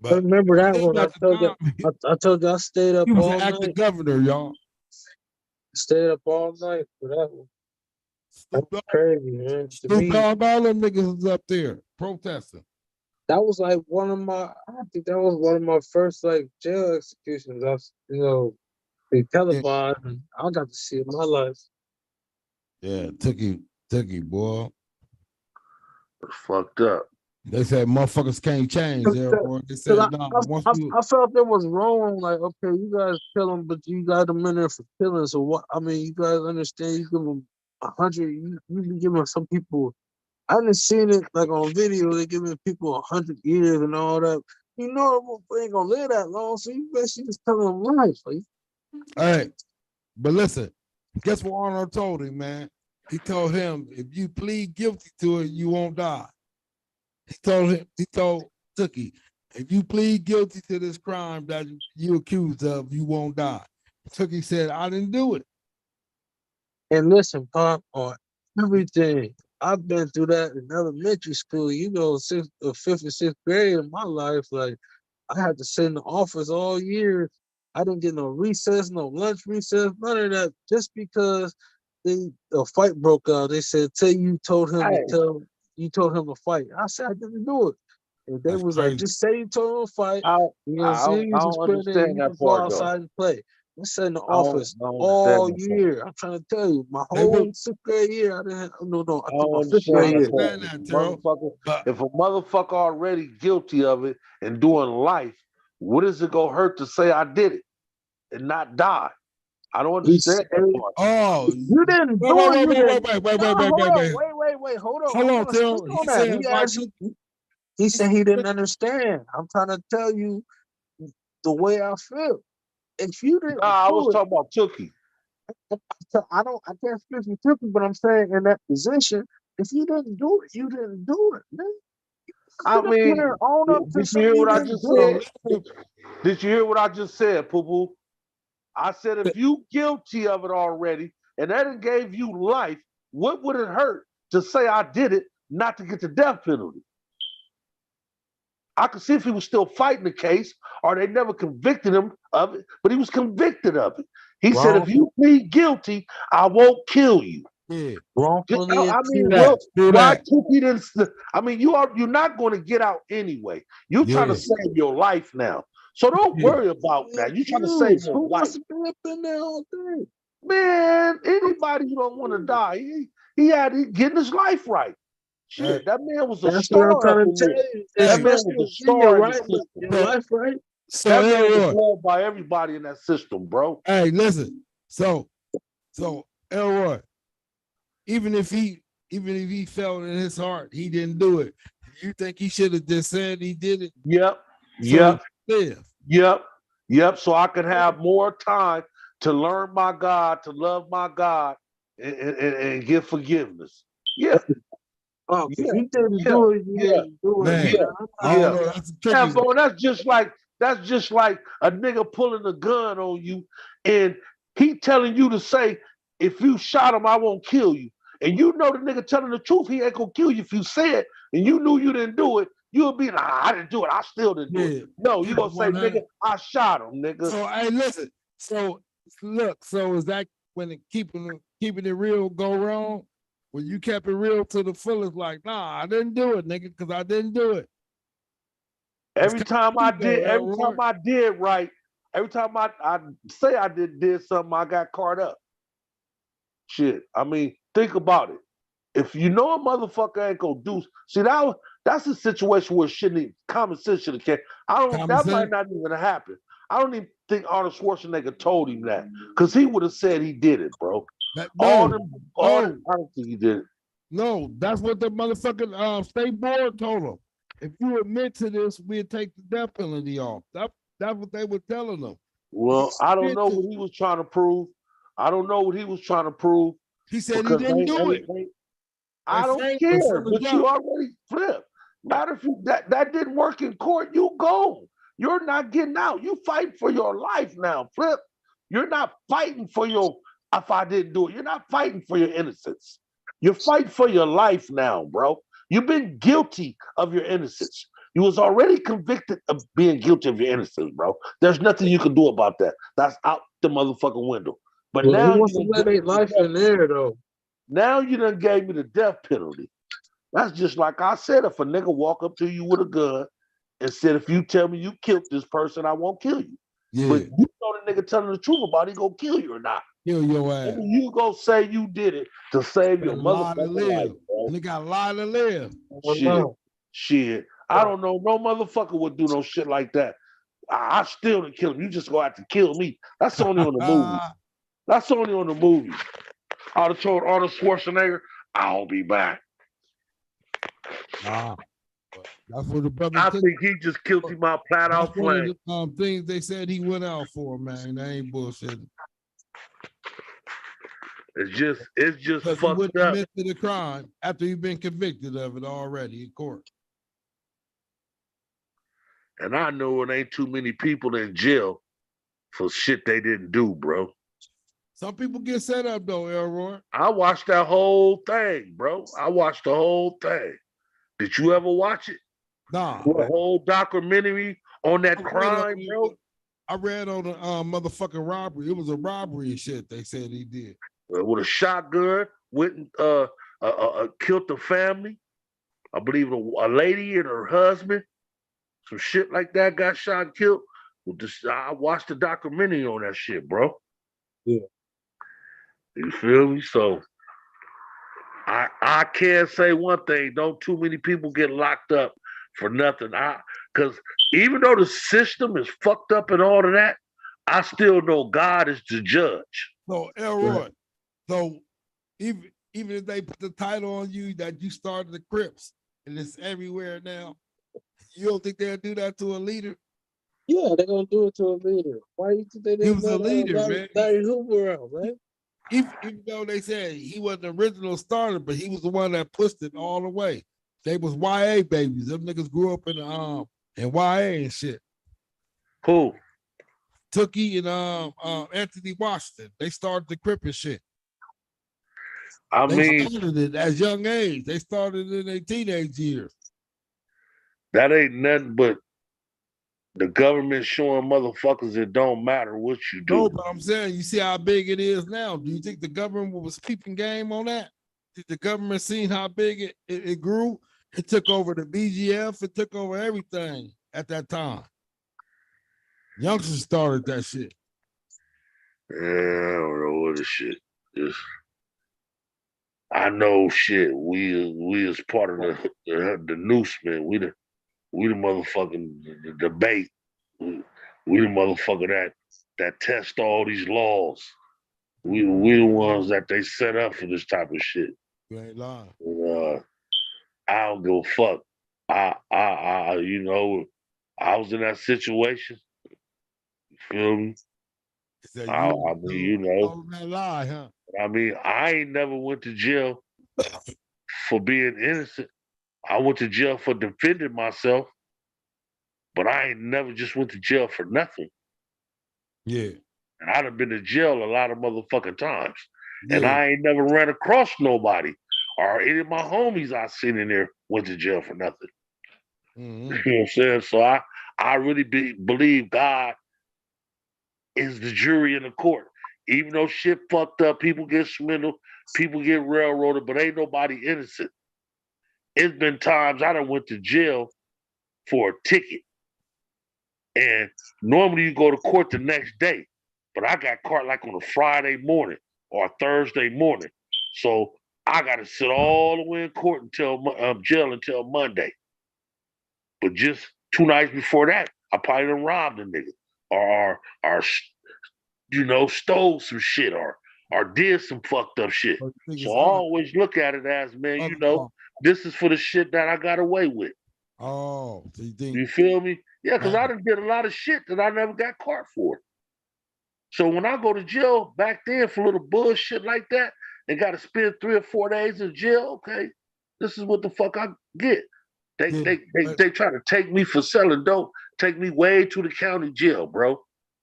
But I remember that one. I told you I stayed up all night. He was acting governor, y'all. Stayed up all night for that one. That's crazy, man. Snoop Dogg, all them niggas was up there protesting. That was like I think that was one of my first like jail executions. They televised, and I got to see it in my life. Yeah, took you, boy. It's fucked up. They said motherfuckers can't change. They said, I felt it was wrong. Like, okay, you guys kill him, but you got them in there for killing. So what? I mean, you guys understand? You give them 100. You be giving some people. I didn't seen it like on video. They giving people 100 years and all that. You know, they ain't gonna live that long. So you basically just tell them life. Like, all right, but listen, guess what Arnold told him, man? He told him, if you plead guilty to it, you won't die. He told Tookie, if you plead guilty to this crime that you accused of, you won't die. Tookie said, I didn't do it. And listen, Pop, on everything. I've been through that in elementary school, fifth and sixth grade in my life. Like, I had to sit in the office all year. I didn't get no recess, no lunch recess, none of that, just because a fight broke out. They said, you told him to fight. I said, I didn't do it. And they That's was like, crazy. just say you told him to fight. I You know, see you don't suspended, and understand you that can go part though. outside and play. I sat in the I office don't all understand that part. year. I'm trying to tell you, my They were whole sixth grade year, I didn't have, no, I I took don't my fifth I understand grade that year. part. understand that, Terrell. But If a motherfucker already guilty of it and doing life, what is it gonna hurt to say I did it and not die? I don't He understand said, that part. oh, you didn't wait, do wait, it, wait, you wait, didn't. wait, wait, No, wait, wait, hold wait, on, wait. wait, hold on. Hold I on, want to speak Terrell. He on that. said, He why asked, you he he said he didn't said, understand. I'm trying to tell you the way I feel. If you Nah, didn't I was do it, talking about Tookie. I can't speak for Trippy, but I'm saying in that position, if you didn't do it, you didn't do it, man. I Sit up here mean, and own up to did you something hear you what I didn't just do. said? so Did you hear what I just said, Poo Poo? I said if you guilty of it already and that it gave you life, what would it hurt to say I did it, not to get the death penalty? I could see if he was still fighting the case or they never convicted him of it, but he was convicted of it. He said, Wrong, if you plead guilty, I won't kill you. yeah, wrongfully I mean, accused. do why that. Tookie didn't? I mean, you're not going to get out anyway. You're trying to Yeah, save your life now, so don't yeah. worry about that. You're trying to save Accused. your Who life, wants to be up in there all day? man. Anybody who don't want to die, he getting his life right. Uh, Shit, that man was a That's what I'm star up trying to in tell there. you. That hey, man was Especially a if you get star in the right, system. your so life right. so That man was Elroy, loved by everybody in that system, bro. hey, listen. So Elroy, even if he felt in his heart he didn't do it, you think he should have just said he did it Yep, so he yep, could live? yep, yep. So I could have more time to learn my God, to love my God, and give forgiveness. Yeah, Oh, if yeah, you didn't yeah, do it, you yeah, didn't do it, Man, yeah, man. I'm I not don't yeah. know. saying That's a Yeah, tricky. bro, that's just like a nigga pulling a gun on you, and he telling you to say, if you shot him, I won't kill you. And you know the nigga telling the truth, he ain't gonna kill you. If you say it and you knew you didn't do it, you'll be like, I didn't do it. I still didn't do it. Yeah, No, you keep it gonna say, nigga, 100. I shot him, nigga. So hey, listen. So look. So is that when keeping it real go wrong? When you kept it real to the fullest, like, nah, I didn't do it, nigga, because I didn't do it. It's Every kind time of I deep though, did, every Elroy. time I did right, every time I say I did something, I got caught up. Shit. I mean, think about it. If you know a motherfucker ain't gonna do, see that's a situation where shouldn't even, common sense should have came. Common That might sense. not even happen. I don't even think Arnold Schwarzenegger told him that because he would have said he did it, bro. That, All no, them, no, I don't think he did it. no. That's what the motherfucking state board told them. If you admit to this, we'll take the death penalty off. That's what they were telling them. Well, I don't Admit know to- what he was trying to prove. I don't know what he was trying to prove He said he because didn't do it. They I don't framed him care, from the but you jump. already flipped. Matter if that didn't work in court, you go. You're not getting out. You fight for your life now, Flip. You're not fighting for your if I didn't do it. You're not fighting for your innocence. You're fighting for your life now, bro. You've been guilty of your innocence. You was already convicted of being guilty of your innocence, bro. There's nothing you can do about that. That's out the motherfucking window. But Well, who now wants you to done let gave their me the life death in penalty. there though? Now you done gave me the death penalty. That's just like I said, if a nigga walk up to you with a gun and said, if you tell me you killed this person, I won't kill you. But Yeah, you know the nigga telling the truth about it, he gonna kill you or not. kill your ass. And you go say you did it to save your Gotta lie to motherfucking life, live. bro. And they got to lie to live. I don't Shit, know. shit. I don't know. No motherfucker would do no shit like that. I still didn't kill him. You just gonna have to kill me. That's only on the movie. That's only on the movie. I'd have told Arnold Schwarzenegger, I'll be back. Nah, but that's what the brother I took. think he just killed him out flat That's out one of flame. the things they said he went out for, man. They ain't bullshitting. It's just Because he fucked wouldn't up. admit to the crime after he'd been convicted of it already in court. And I know it ain't too many people in jail for shit they didn't do, bro. Some people get set up though, Elroy. I watched that whole thing, bro. I watched the whole thing. Did you ever watch it? Nah, The whole documentary on that I crime, bro? I read on the motherfucking robbery. It was a robbery and shit. They said he did. With a shotgun, went and killed the family. I believe a lady and her husband, some shit like that, got shot and killed. I watched the documentary on that shit, bro. Yeah. You feel me? So I can't say one thing. Don't too many people get locked up for nothing. Because even though the system is fucked up and all of that, I still know God is the judge. So Elroy, so even if they put the title on you that you started the Crips and it's everywhere now, you don't think they'll do that to a leader? Yeah, they're gonna do it to a leader. Why you think they He didn't was a leader, man. Larry Hoover out, man? Even though they said he wasn't the original starter, but he was the one that pushed it all the way. They was YA babies. Them niggas grew up in YA and shit. Who? Tookie and Anthony Washington. They started the Crip and shit. They started it at young age. They started in their teenage years. That ain't nothing but the government showing motherfuckers it don't matter what you do. No, but I'm saying, you see how big it is now. Do you think the government was keeping game on that? Did the government seen how big it grew? It took over the BGF. It took over everything at that time. Youngsters started that shit. Yeah, I don't know what the shit is. I know shit. We as part of the noose, man. We the motherfucking the debate. We the motherfucker that test all these laws. We the ones that they set up for this type of shit. You ain't lying. I don't give a fuck. I I was in that situation. You feel me? I mean, that lie, huh? I mean, I ain't never went to jail for being innocent. I went to jail for defending myself, but I ain't never just went to jail for nothing. Yeah. And I'd have been to jail a lot of motherfucking times. Yeah. And I ain't never ran across nobody or any of my homies I seen in there went to jail for nothing. Mm-hmm. You know what I'm saying? So I really believe God is the jury in the court. Even though shit fucked up, people get swindled, people get railroaded, but ain't nobody innocent. It's been times I done went to jail for a ticket. And normally you go to court the next day, but I got caught like on a Friday morning or a Thursday morning. So I got to sit all the way in court until jail until Monday. But just 2 nights before that, I probably done robbed a nigga or stole some shit or did some fucked up shit. So I always look at it as, man, this is for the shit that I got away with. Oh, so you think? You feel me? Yeah, because I done did a lot of shit that I never got caught for. So when I go to jail back then for little bullshit like that and got to spend 3 or 4 days in jail, okay, this is what the fuck I get. They try to take me for selling dope, take me way to the county jail, bro.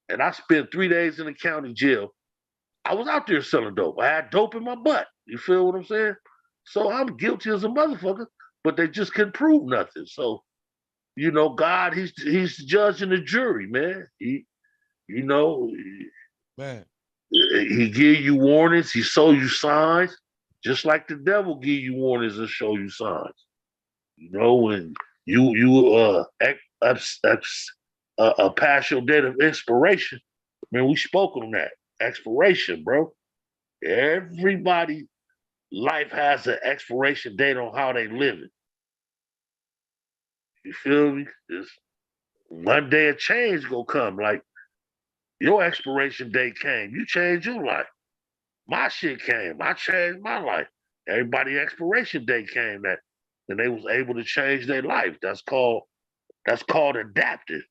And I spent 3 days in the county jail. I was out there selling dope. I had dope in my butt. You feel what I'm saying? So I'm guilty as a motherfucker, but they just couldn't prove nothing. So, God, he's the judge and the jury, man. Man. He give you warnings, he show you signs, just like the devil give you warnings and show you signs. When you pass your date of inspiration, man, we spoke on that. Expiration, bro. Everybody life has an expiration date on how they live it. You feel me? It's one day a change gonna come. Like your expiration date came, you changed your life. My shit came, I changed my life. Everybody expiration date came that, and they was able to change their life. That's called adapting.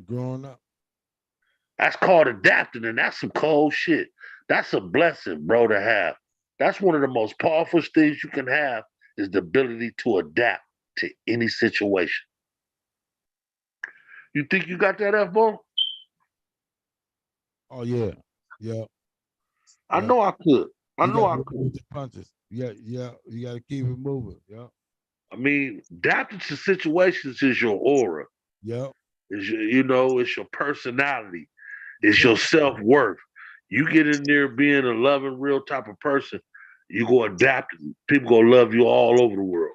Growing up. That's called adapting, and that's some cold shit. That's a blessing, bro, to have. That's one of the most powerful things you can have is the ability to adapt to any situation. You think you got that F-ball? Oh yeah, yeah. I Yeah. know I could. I You know got I to could. with the punches. Yeah, yeah. You got to keep it moving. Yeah, I mean, adapting to situations is your aura. yeah. Is it's your personality. It's your self-worth. You get in there being a loving, real type of person, you go adapt. People gonna love you all over the world.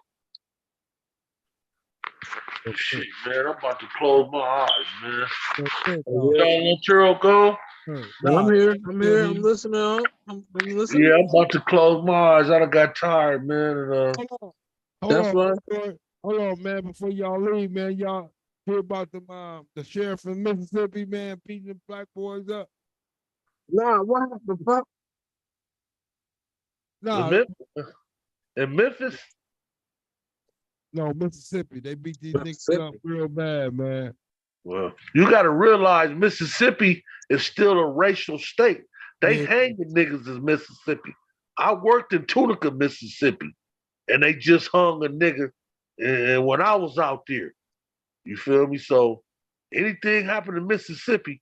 Shit, man, I'm about to close my eyes, man. Y'all let Turo go? I'm here. I'm here. I'm listening. I'm listening. Yeah, I'm about to close my eyes. I done got tired, man. And, That's right. Hold on, man. Before y'all leave, man, y'all hear about the sheriff in Mississippi, man, beating the black boys up. Nah, what happened, Pop? Nah, in Memphis? no, Mississippi. They beat these niggas Mississippi. up real bad, man. Well, you got to realize Mississippi is still a racial state. They Yeah. hang the niggas in Mississippi. I worked in Tunica, Mississippi, and they just hung a nigga. And when I was out there, you feel me? So anything happen in Mississippi,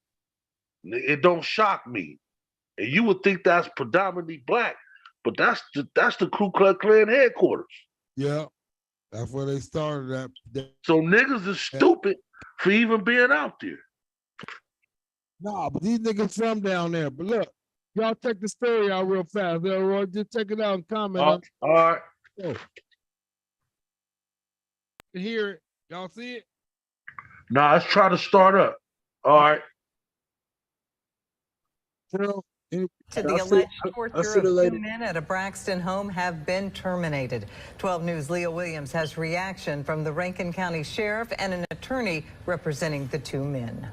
it don't shock me. And you would think that's predominantly black, but that's the Ku Klux Klan headquarters. Yeah, that's where they started at. So niggas is stupid for even being out there. Nah, but these niggas from down there. But look, y'all check the story out real fast. Roy, just check it out and comment on it. All right. You hear it. Y'all see it? Nah, let's try to start up. All right. Well, To the alleged torture of two men at a Braxton home have been terminated. 12 News' Leah Williams has reaction from the Rankin County Sheriff and an attorney representing the two men.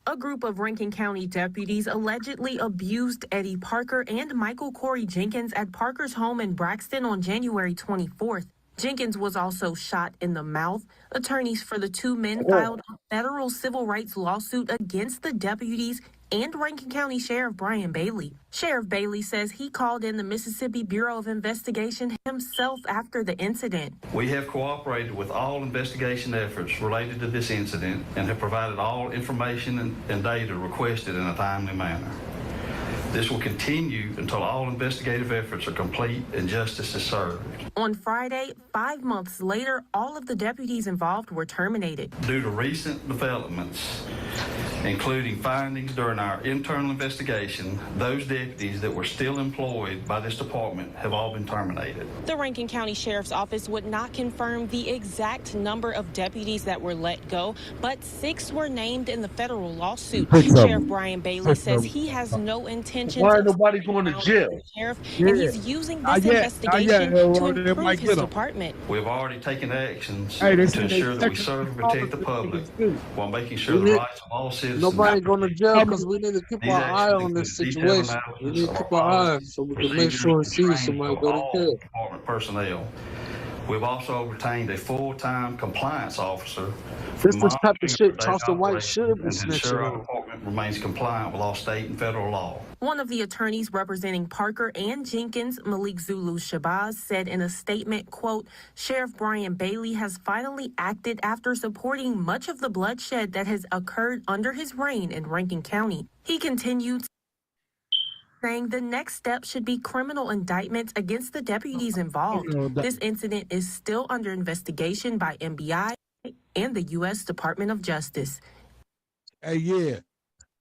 A group of Rankin County deputies allegedly abused Eddie Parker and Michael Corey Jenkins at Parker's home in Braxton on January 24th. Jenkins was also shot in the mouth. Attorneys for the two men filed a federal civil rights lawsuit against the deputies and Rankin County Sheriff Brian Bailey. Sheriff Bailey says he called in the Mississippi Bureau of Investigation himself after the incident. We have cooperated with all investigation efforts related to this incident and have provided all information and data requested in a timely manner. This will continue until all investigative efforts are complete and justice is served. On Friday, 5 months later, all of the deputies involved were terminated. Due to recent developments, including findings during our internal investigation, those deputies that were still employed by this department have all been terminated. The Rankin County Sheriff's Office would not confirm the exact number of deputies that were let go, but 6 were named in the federal lawsuit. Sheriff Brian Bailey says he has no intention Why ain't nobody going to jail? Sheriff, and he's using this investigation to improve his department. We've already taken actions Hey, to ensure that we serve and protect the public while making sure the rights of all citizens. Nobody going to jail because we need to keep our eye on this situation. We need to keep our eyes so we can make sure and see somebody go to jail. Department personnel. We've also retained a full-time compliance officer. This type of shit Charleston White should be and to ensure our snitching on. department remains compliant with all state and federal law. One of the attorneys representing Parker and Jenkins, Malik Zulu Shabazz, said in a statement, quote, Sheriff Brian Bailey has finally acted after supporting much of the bloodshed that has occurred under his reign in Rankin County. He continued, saying the next step should be criminal indictments against the deputies involved. This incident is still under investigation by MBI and the U.S. Department of Justice. Hey, yeah.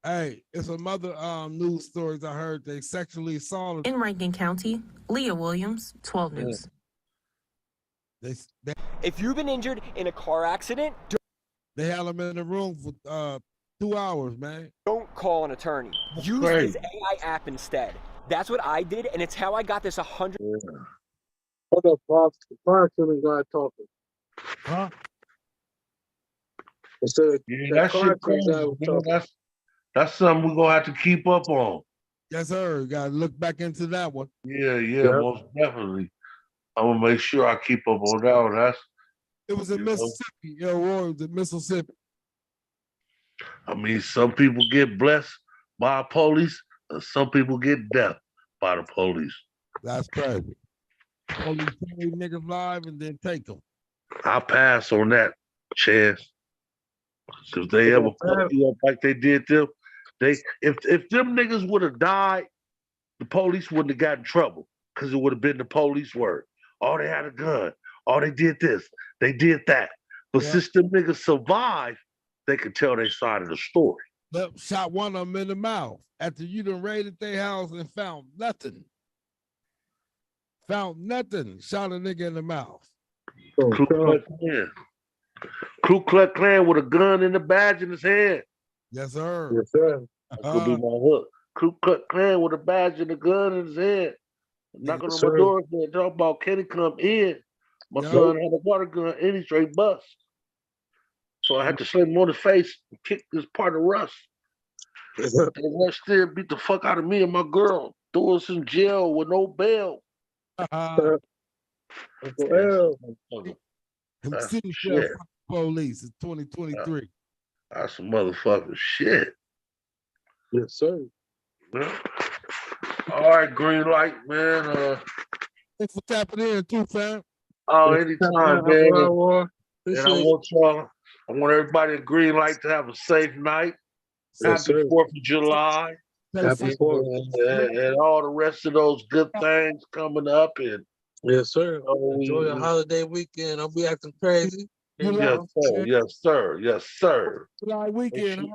Hey, it's some other news stories I heard. They sexually assaulted. In Rankin County, Leah Williams, 12 News. If you've been injured in a car accident, they held them in the room for 2 hours, man. don't call an attorney. Use this AI app instead. That's what I did, and it's how I got this 100. Hold up, Bob. The fire killing guy talking. Huh? That shit crazy. That's something we're gonna have to keep up on. Yes, sir. Gotta look back into that one. Yeah, most definitely. I'm gonna make sure I keep up on that one. It was in Mississippi. Roy, it was in Mississippi. I mean, some people get blessed by police, and some people get death by the police. That's crazy. Police take niggas live and then take them. I pass on that chance. If they ever fuck you up like they did them, if them niggas would have died, the police wouldn't have got in trouble because it would have been the police word. Oh, they had a gun. Oh, they did this. They did that. But Yeah. since them niggas survived, they could tell their side of the story. Yep, shot one of them in the mouth after you done raided their house and found nothing. Found nothing. Shot a nigga in the mouth. Ku Klux Klan. Ku Klux Klan with a gun and a badge in his hand. Yes, sir. Yes, sir. That could be my hook. Ku Klux Klan with a badge and a gun in his hand. Knocking on my door and talking about, can he come in? My son had a water gun and he straight bust. So I had to slam him on the face and kick this part of Russ. And Russ still beat the fuck out of me and my girl. Threw us in jail with no bail. Shit. Police. It's 2023. That's some motherfucking shit. Yes, sir. Yeah. All right, Greenlite, man. Thanks for tapping in too, fam. Oh, anytime, man. And I want everybody at Greenlite to have a safe night. Happy 4th of July. Happy 4th. And all the rest of those good things coming up. And yes, sir. Enjoy your holiday weekend. I'll be acting crazy. Yes, sir. Yes, sir. Yes, sir. July weekend.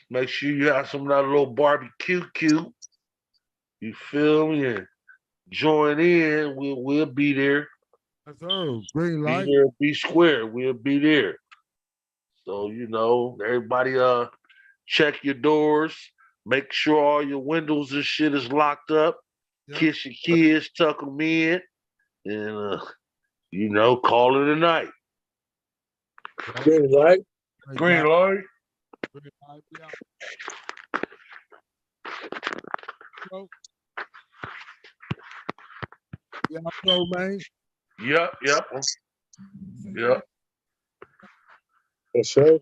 Make sure you have some of that little barbecue. You feel me? And join in. We'll be there. Yes, sir. Greenlight. Be there, be square. We'll be there. So, everybody check your doors. Make sure all your windows and shit is locked up. Yep. Kiss your kids, tuck them in. And, call it a night. Greenlight. Greenlight. Yeah, so, man. Yep. Yes, sir.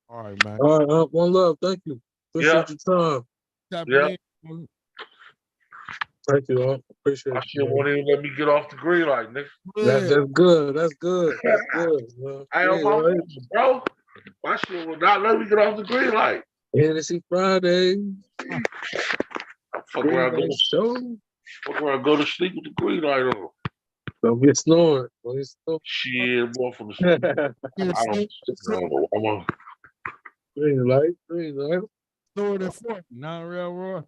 All right, man. All right, one love. Thank you. Appreciate your time. Yeah. Thank you, appreciate it. I shit won't even let me get off the green light, nigga. That's good. That's good. I am my bro. My shit will not let me get off the green light. Hennessy Friday. Fuck around, go to sleep with the green light on. Don't get snoring. Shit, boy, from the sleep. I don't know. I'm on. Green light. Snoring at 40, not real raw.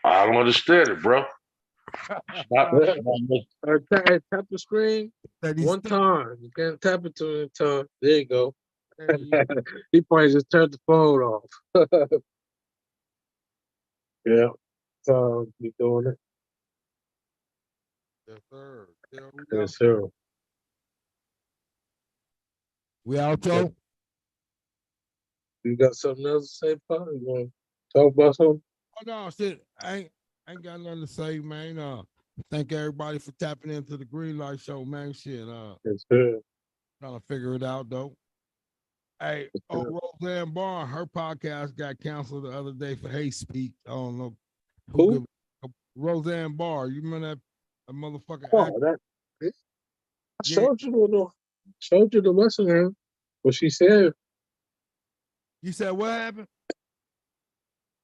I don't understand it, bro. Tap the screen one time. You can't tap it 2 times. There you go. He probably just turned the phone off. Yeah. So you doing it? Yes, sir. Yes, sir. We out, Joe? You got something else to say, Paul? You want to talk about something? Oh, no, shit. I ain't got nothing to say, man. Thank everybody for tapping into the Greenlight Show, man. Shit. Yes, sir. Trying to figure it out, though. Hey, Roseanne Barr, her podcast got canceled the other day for hate speech. I don't know. Who? Roseanne Barr. You remember that motherfucker? I showed you the lesson, what she said. You said what happened?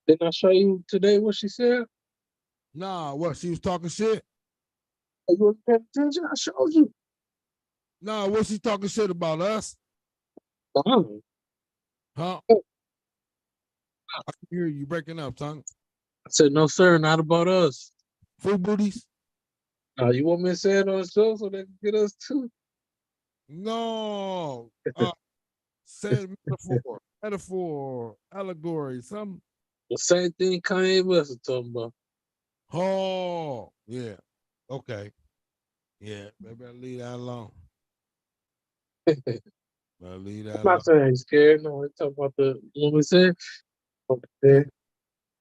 Didn't I show you today what she said? Nah, what? She was talking shit? You wasn't paying attention? I showed you. Nah, what she talking shit about us? Huh? I can hear you breaking up, son. I said, no, sir, not about us. Food booties? You want me to say it on the show so they can get us too? No. Say metaphor, allegory, something. The same thing Kanye West was talking about. Oh, yeah. Okay. Yeah, maybe I'll leave that alone. I'll leave that I'm not saying he's scared. No, we're talking about what we said.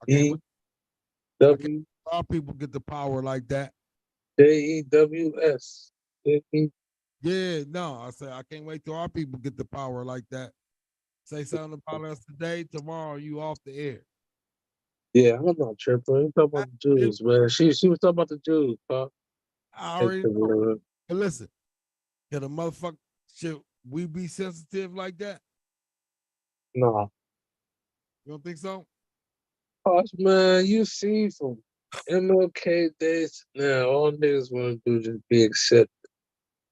E-W. Our people get the power like that. J-E-W-S. Yeah, no, I said I can't wait till our people get the power like that. Say something about us today, tomorrow you off the air. Yeah, I'm not tripping. I'm talking about the Jews, man. She was talking about the Jews, Pop. I already know. But listen, get a motherfucker shit we be sensitive like that? No. You don't think so? Cause man, you see from MLK days now, all niggas want to do is just be accepted.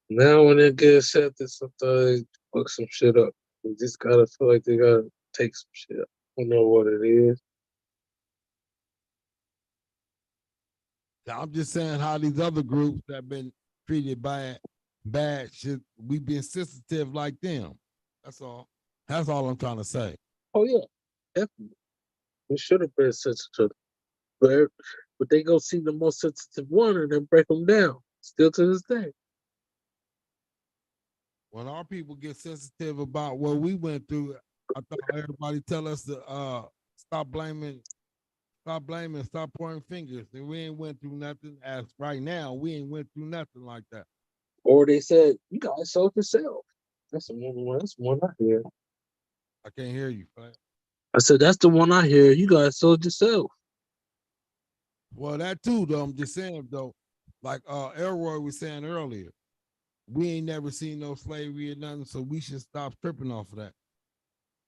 Now when they get accepted, sometimes they fuck some shit up. They just gotta feel like they gotta take some shit up. I don't know what it is. I'm just saying how these other groups that been treated bad shit, we been sensitive like them. That's all. That's all I'm trying to say. Oh yeah, definitely. We should have been sensitive, but they go see the most sensitive one and then break them down. Still to this day. When our people get sensitive about what we went through, I thought everybody tell us to stop blaming, stop pointing fingers. And we ain't went through nothing. As right now, we ain't went through nothing like that. Or they said, "You guys sold yourself." That's the one. That's the one I hear. I can't hear you. Right? I said, "That's the one I hear. You guys sold yourself." Well, that too, though. I'm just saying, though, like Elroy was saying earlier, we ain't never seen no slavery or nothing, so we should stop tripping off of that.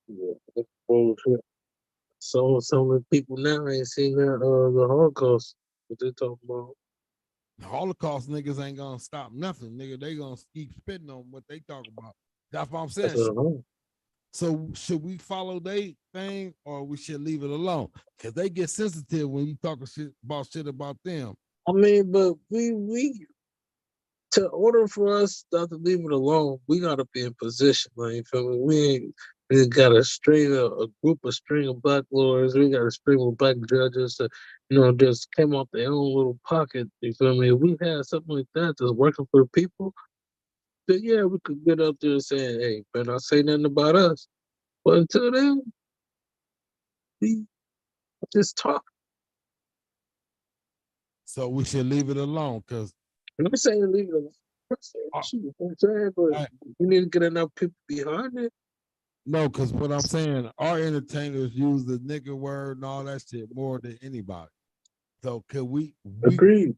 Yeah, that's bullshit. So some of the people now ain't seen that the Holocaust. What they talking about? The Holocaust niggas ain't gonna stop nothing, nigga. They gonna keep spitting on what they talk about. That's what I'm saying. That's So should we follow their thing or we should leave it alone? Because they get sensitive when you talking shit about them. I mean, but we to order for us not to leave it alone, we gotta be in position. Like you feel me? We got a string of black lawyers. We got a string of black judges that just came off their own little pocket. You feel me? If we had something like that that's working for the people, then yeah, we could get up there and say, "Hey, better not say nothing about us." But until then, we just talk. So we should leave it alone because I'm not saying leave it alone. I'm saying, shoot, you know what I'm saying, but we need to get enough people behind it. no, because what I'm saying, our entertainers use the nigga word and all that shit more than anybody. So could Agreed.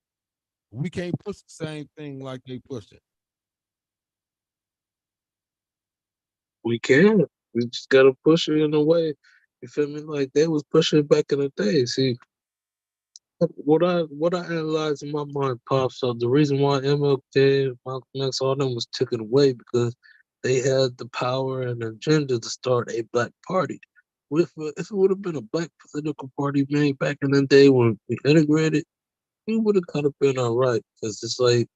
we can't push the same thing like they push it. We can. We just gotta push it in a way. You feel me? Like they was pushing it back in the day. See, what I analyze in my mind pops up. The reason why MLK, Malcolm X, all them was taken away because they had the power and agenda to start a black party. If it would have been a black political party made back in the day when we integrated, we would have kind of been all right. Because it's like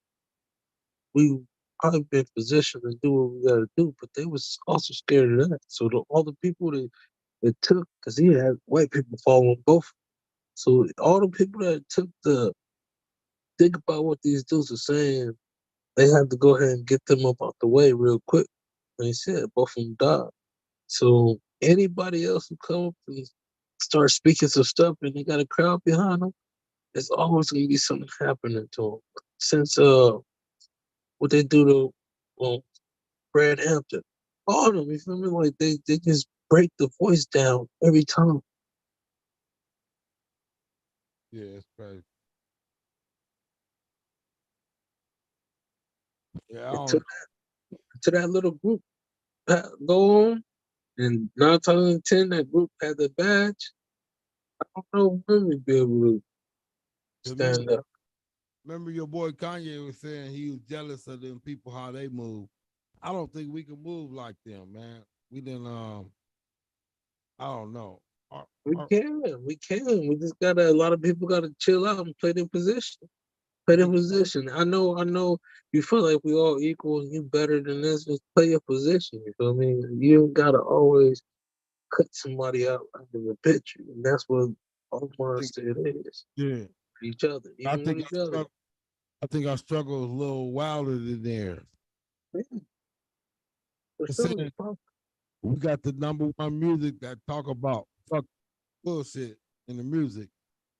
we probably been positioned to do what we got to do, but they was also scared of that. So all the people that it took, because he had white people following both. So all the people that took the think about what these dudes are saying, they had to go ahead and get them up out the way real quick. And he said both of them died. So anybody else who come up and start speaking some stuff and they got a crowd behind them, there's always gonna be something happening to them. Since what they do to Brad Hampton, all of them, you feel me? Like they just break the voice down every time. Yeah, it's crazy. Yeah, I don't To that little group go on, and 9 times out of 10, that group had the badge. I don't know when we be able to stand up. remember your boy Kanye was saying he was jealous of them people how they move. I don't think we can move like them, man. We didn't I don't know. We can, we can. We just gotta. A lot of people gotta chill out and play their position. Play their position. I know. You feel like we all equal and you better than this. Just play your position. You feel me? You don't gotta always cut somebody out of the picture, and that's what all said is. Yeah. Each other, even with each other. I think our struggle is a little wilder than theirs. Yeah. For Saying, sure. we got the number one music that talk about fuck bullshit in the music.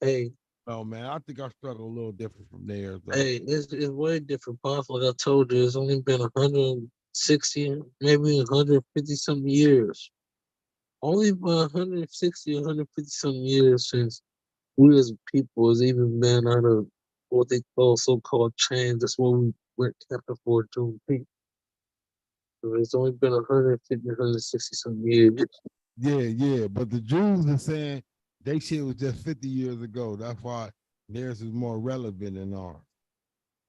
Hey. Oh man, I think I struggle a little different from theirs though. Hey, it's way different, boss. Like I told you, it's only been 160, maybe 150 something years. Only about 160, 150 something years since we as people has even been out of what they call so-called chains. That's what we went captive for Juneteenth. It's only been 150, 160 some years. Yeah. But the Jews are saying they shit was just 50 years ago. That's why theirs is more relevant than ours.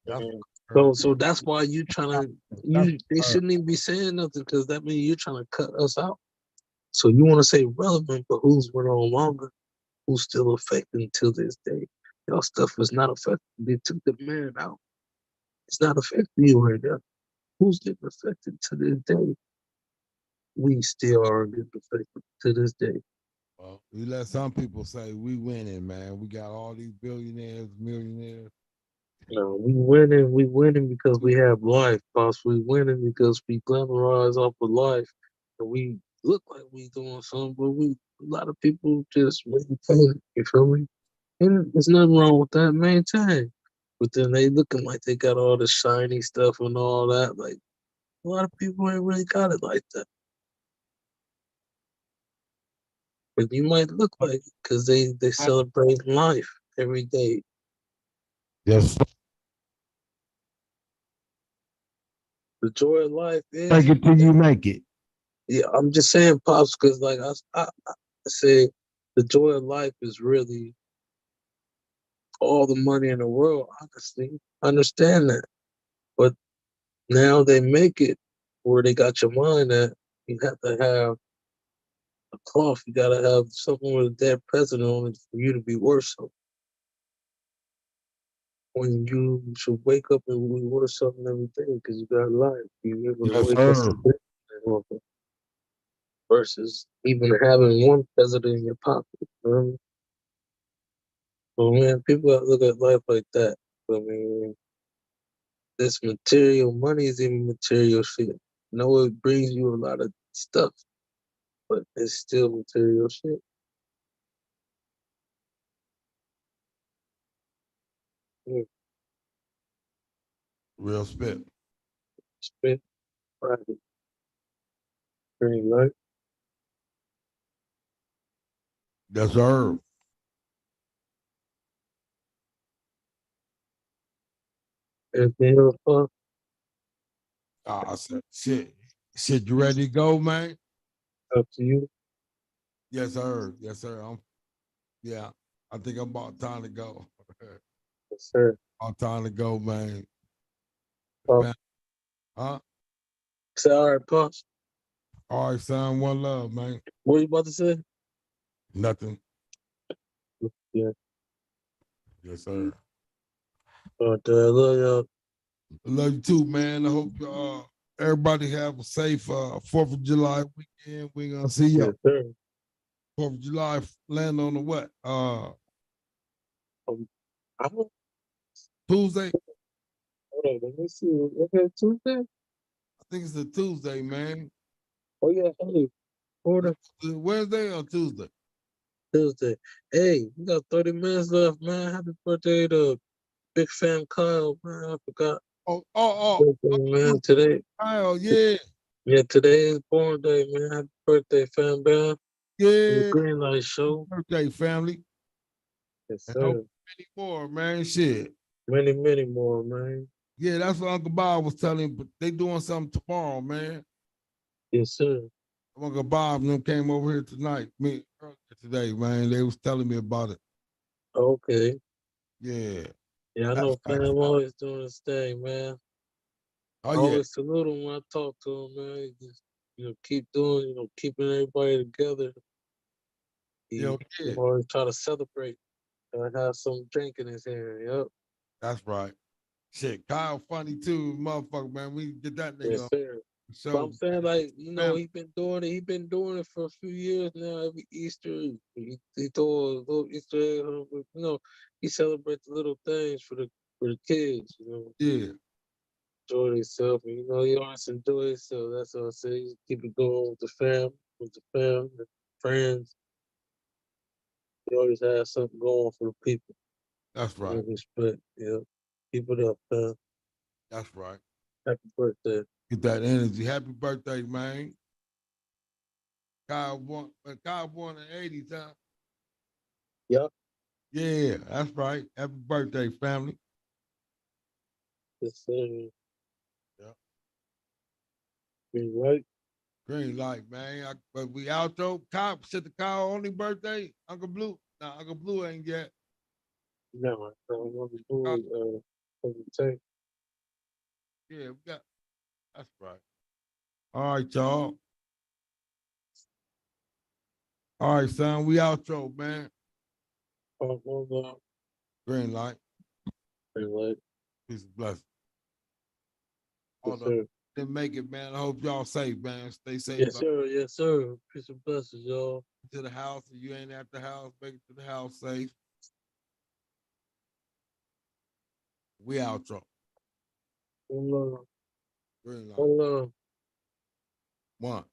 That's So that's why you trying to. They shouldn't even be saying nothing because that means you're trying to cut us out. So you want to say relevant, but who's went on longer? Who's still affecting to this day? Y'all stuff was not affected. They took the man out. It's not affecting you right now. Who's getting affected to this day? We still are getting affected to this day. well, we let some people say we winning, man. We got all these billionaires, millionaires. No, we winning because we have life, boss. We winning because we glamorize off of life. And we look like we doing something, but a lot of people just maintain, you feel me? And there's nothing wrong with that, maintain. But then they looking like they got all the shiny stuff and all that. Like a lot of people ain't really got it like that. But you might look like it because they celebrate life every day. Yes. The joy of life is. Make it till you make it. Yeah, I'm just saying, pops, because like I say, the joy of life is really all the money in the world. Honestly, I understand that, but now they make it where they got your mind at. You have to have a cloth. You got to have something with a dead president on it for you to be worth something. When you should wake up and be worth something every day because you got life. You're able to Yes, wake sir. up versus even having one president in your pocket. You know what I mean? So man, people gotta look at life like that. I mean, this material money is even material shit. I know it brings you a lot of stuff, but it's still material shit. Yeah, Real spit. spit, private, Greenlite. Yes, sir. Everything else, fuck, I said, shit, you ready to go, man? up to you. Yes, sir. Yes, sir. Yeah, I think I'm about time to go. Yes, sir. About time to go, man. Pop. Huh? Say, all right, pops. All right, son. One love, man. What you about to say? Nothing. Yeah. Yes, sir. I love y'all. Love you too, man. I hope everybody have a safe 4th of July weekend. We're gonna see y'all. Yes, sir. 4th of July land on the what? I don't, Tuesday. hold on, let me see. Is it Tuesday? I think it's a Tuesday, man. Oh yeah, hey, hold on. Wednesday or Tuesday? Tuesday. Hey, we got 30 minutes left, man. Happy birthday to Big Fam Kyle, man. I forgot. Birthday, man. Today. Kyle, yeah. Yeah, today is born day, man. Happy birthday, Fam Bam. The Yeah. Greenlight Show. Birthday, family. Yes, And hope sir. many more, man. Shit. Many, many more, man. Yeah, that's what Uncle Bob was telling, but they doing something tomorrow, man. Yes, sir. Uncle Bob and them came over here tonight, me earlier today, man. They was telling me about it. Okay. Yeah. Yeah, I That's know Fam always doing his thing, man. Oh, I yeah. always salute him when I talk to him, man. He just, keep doing, keeping everybody together. He Yeah. always try to celebrate. Have some drink in his hand. Yep. That's right. Shit, Kyle funny too, motherfucker, man. We get that nigga Yes, on sir. the But show. I'm saying, like, Family. he been doing it. He been doing it for a few years now. Every Easter, he throw a little Easter egg. He celebrates the little things for the kids. Yeah. Enjoy themselves. And, he always enjoy himself. That's what I say. Just keep it going with the fam, the friends. He always has something going for the people. That's right. Respect. Yeah. Keep it up, fam. That's right. Happy birthday. Get that energy. Happy birthday, man. Kyle born in the 80s, huh? Yep. Yeah, that's right. Happy birthday, family. Yes, sir. Yeah. Greenlite. Greenlite, man. But we outro. Kyle, said the Kyle only birthday. Uncle Blue. No, Uncle Blue ain't yet. Never. Take. Yeah, we got. That's right. All right, y'all. All right, son. We outro, man. Greenlite. Greenlite. Peace and blessings. Yes, sir. Didn't make it, man. I hope y'all safe, man. Stay safe. Yes, sir. Yes, sir. Peace and blessings, y'all. To the house. If you ain't at the house, make it to the house safe. We outro. One love. Greenlite. One love. One.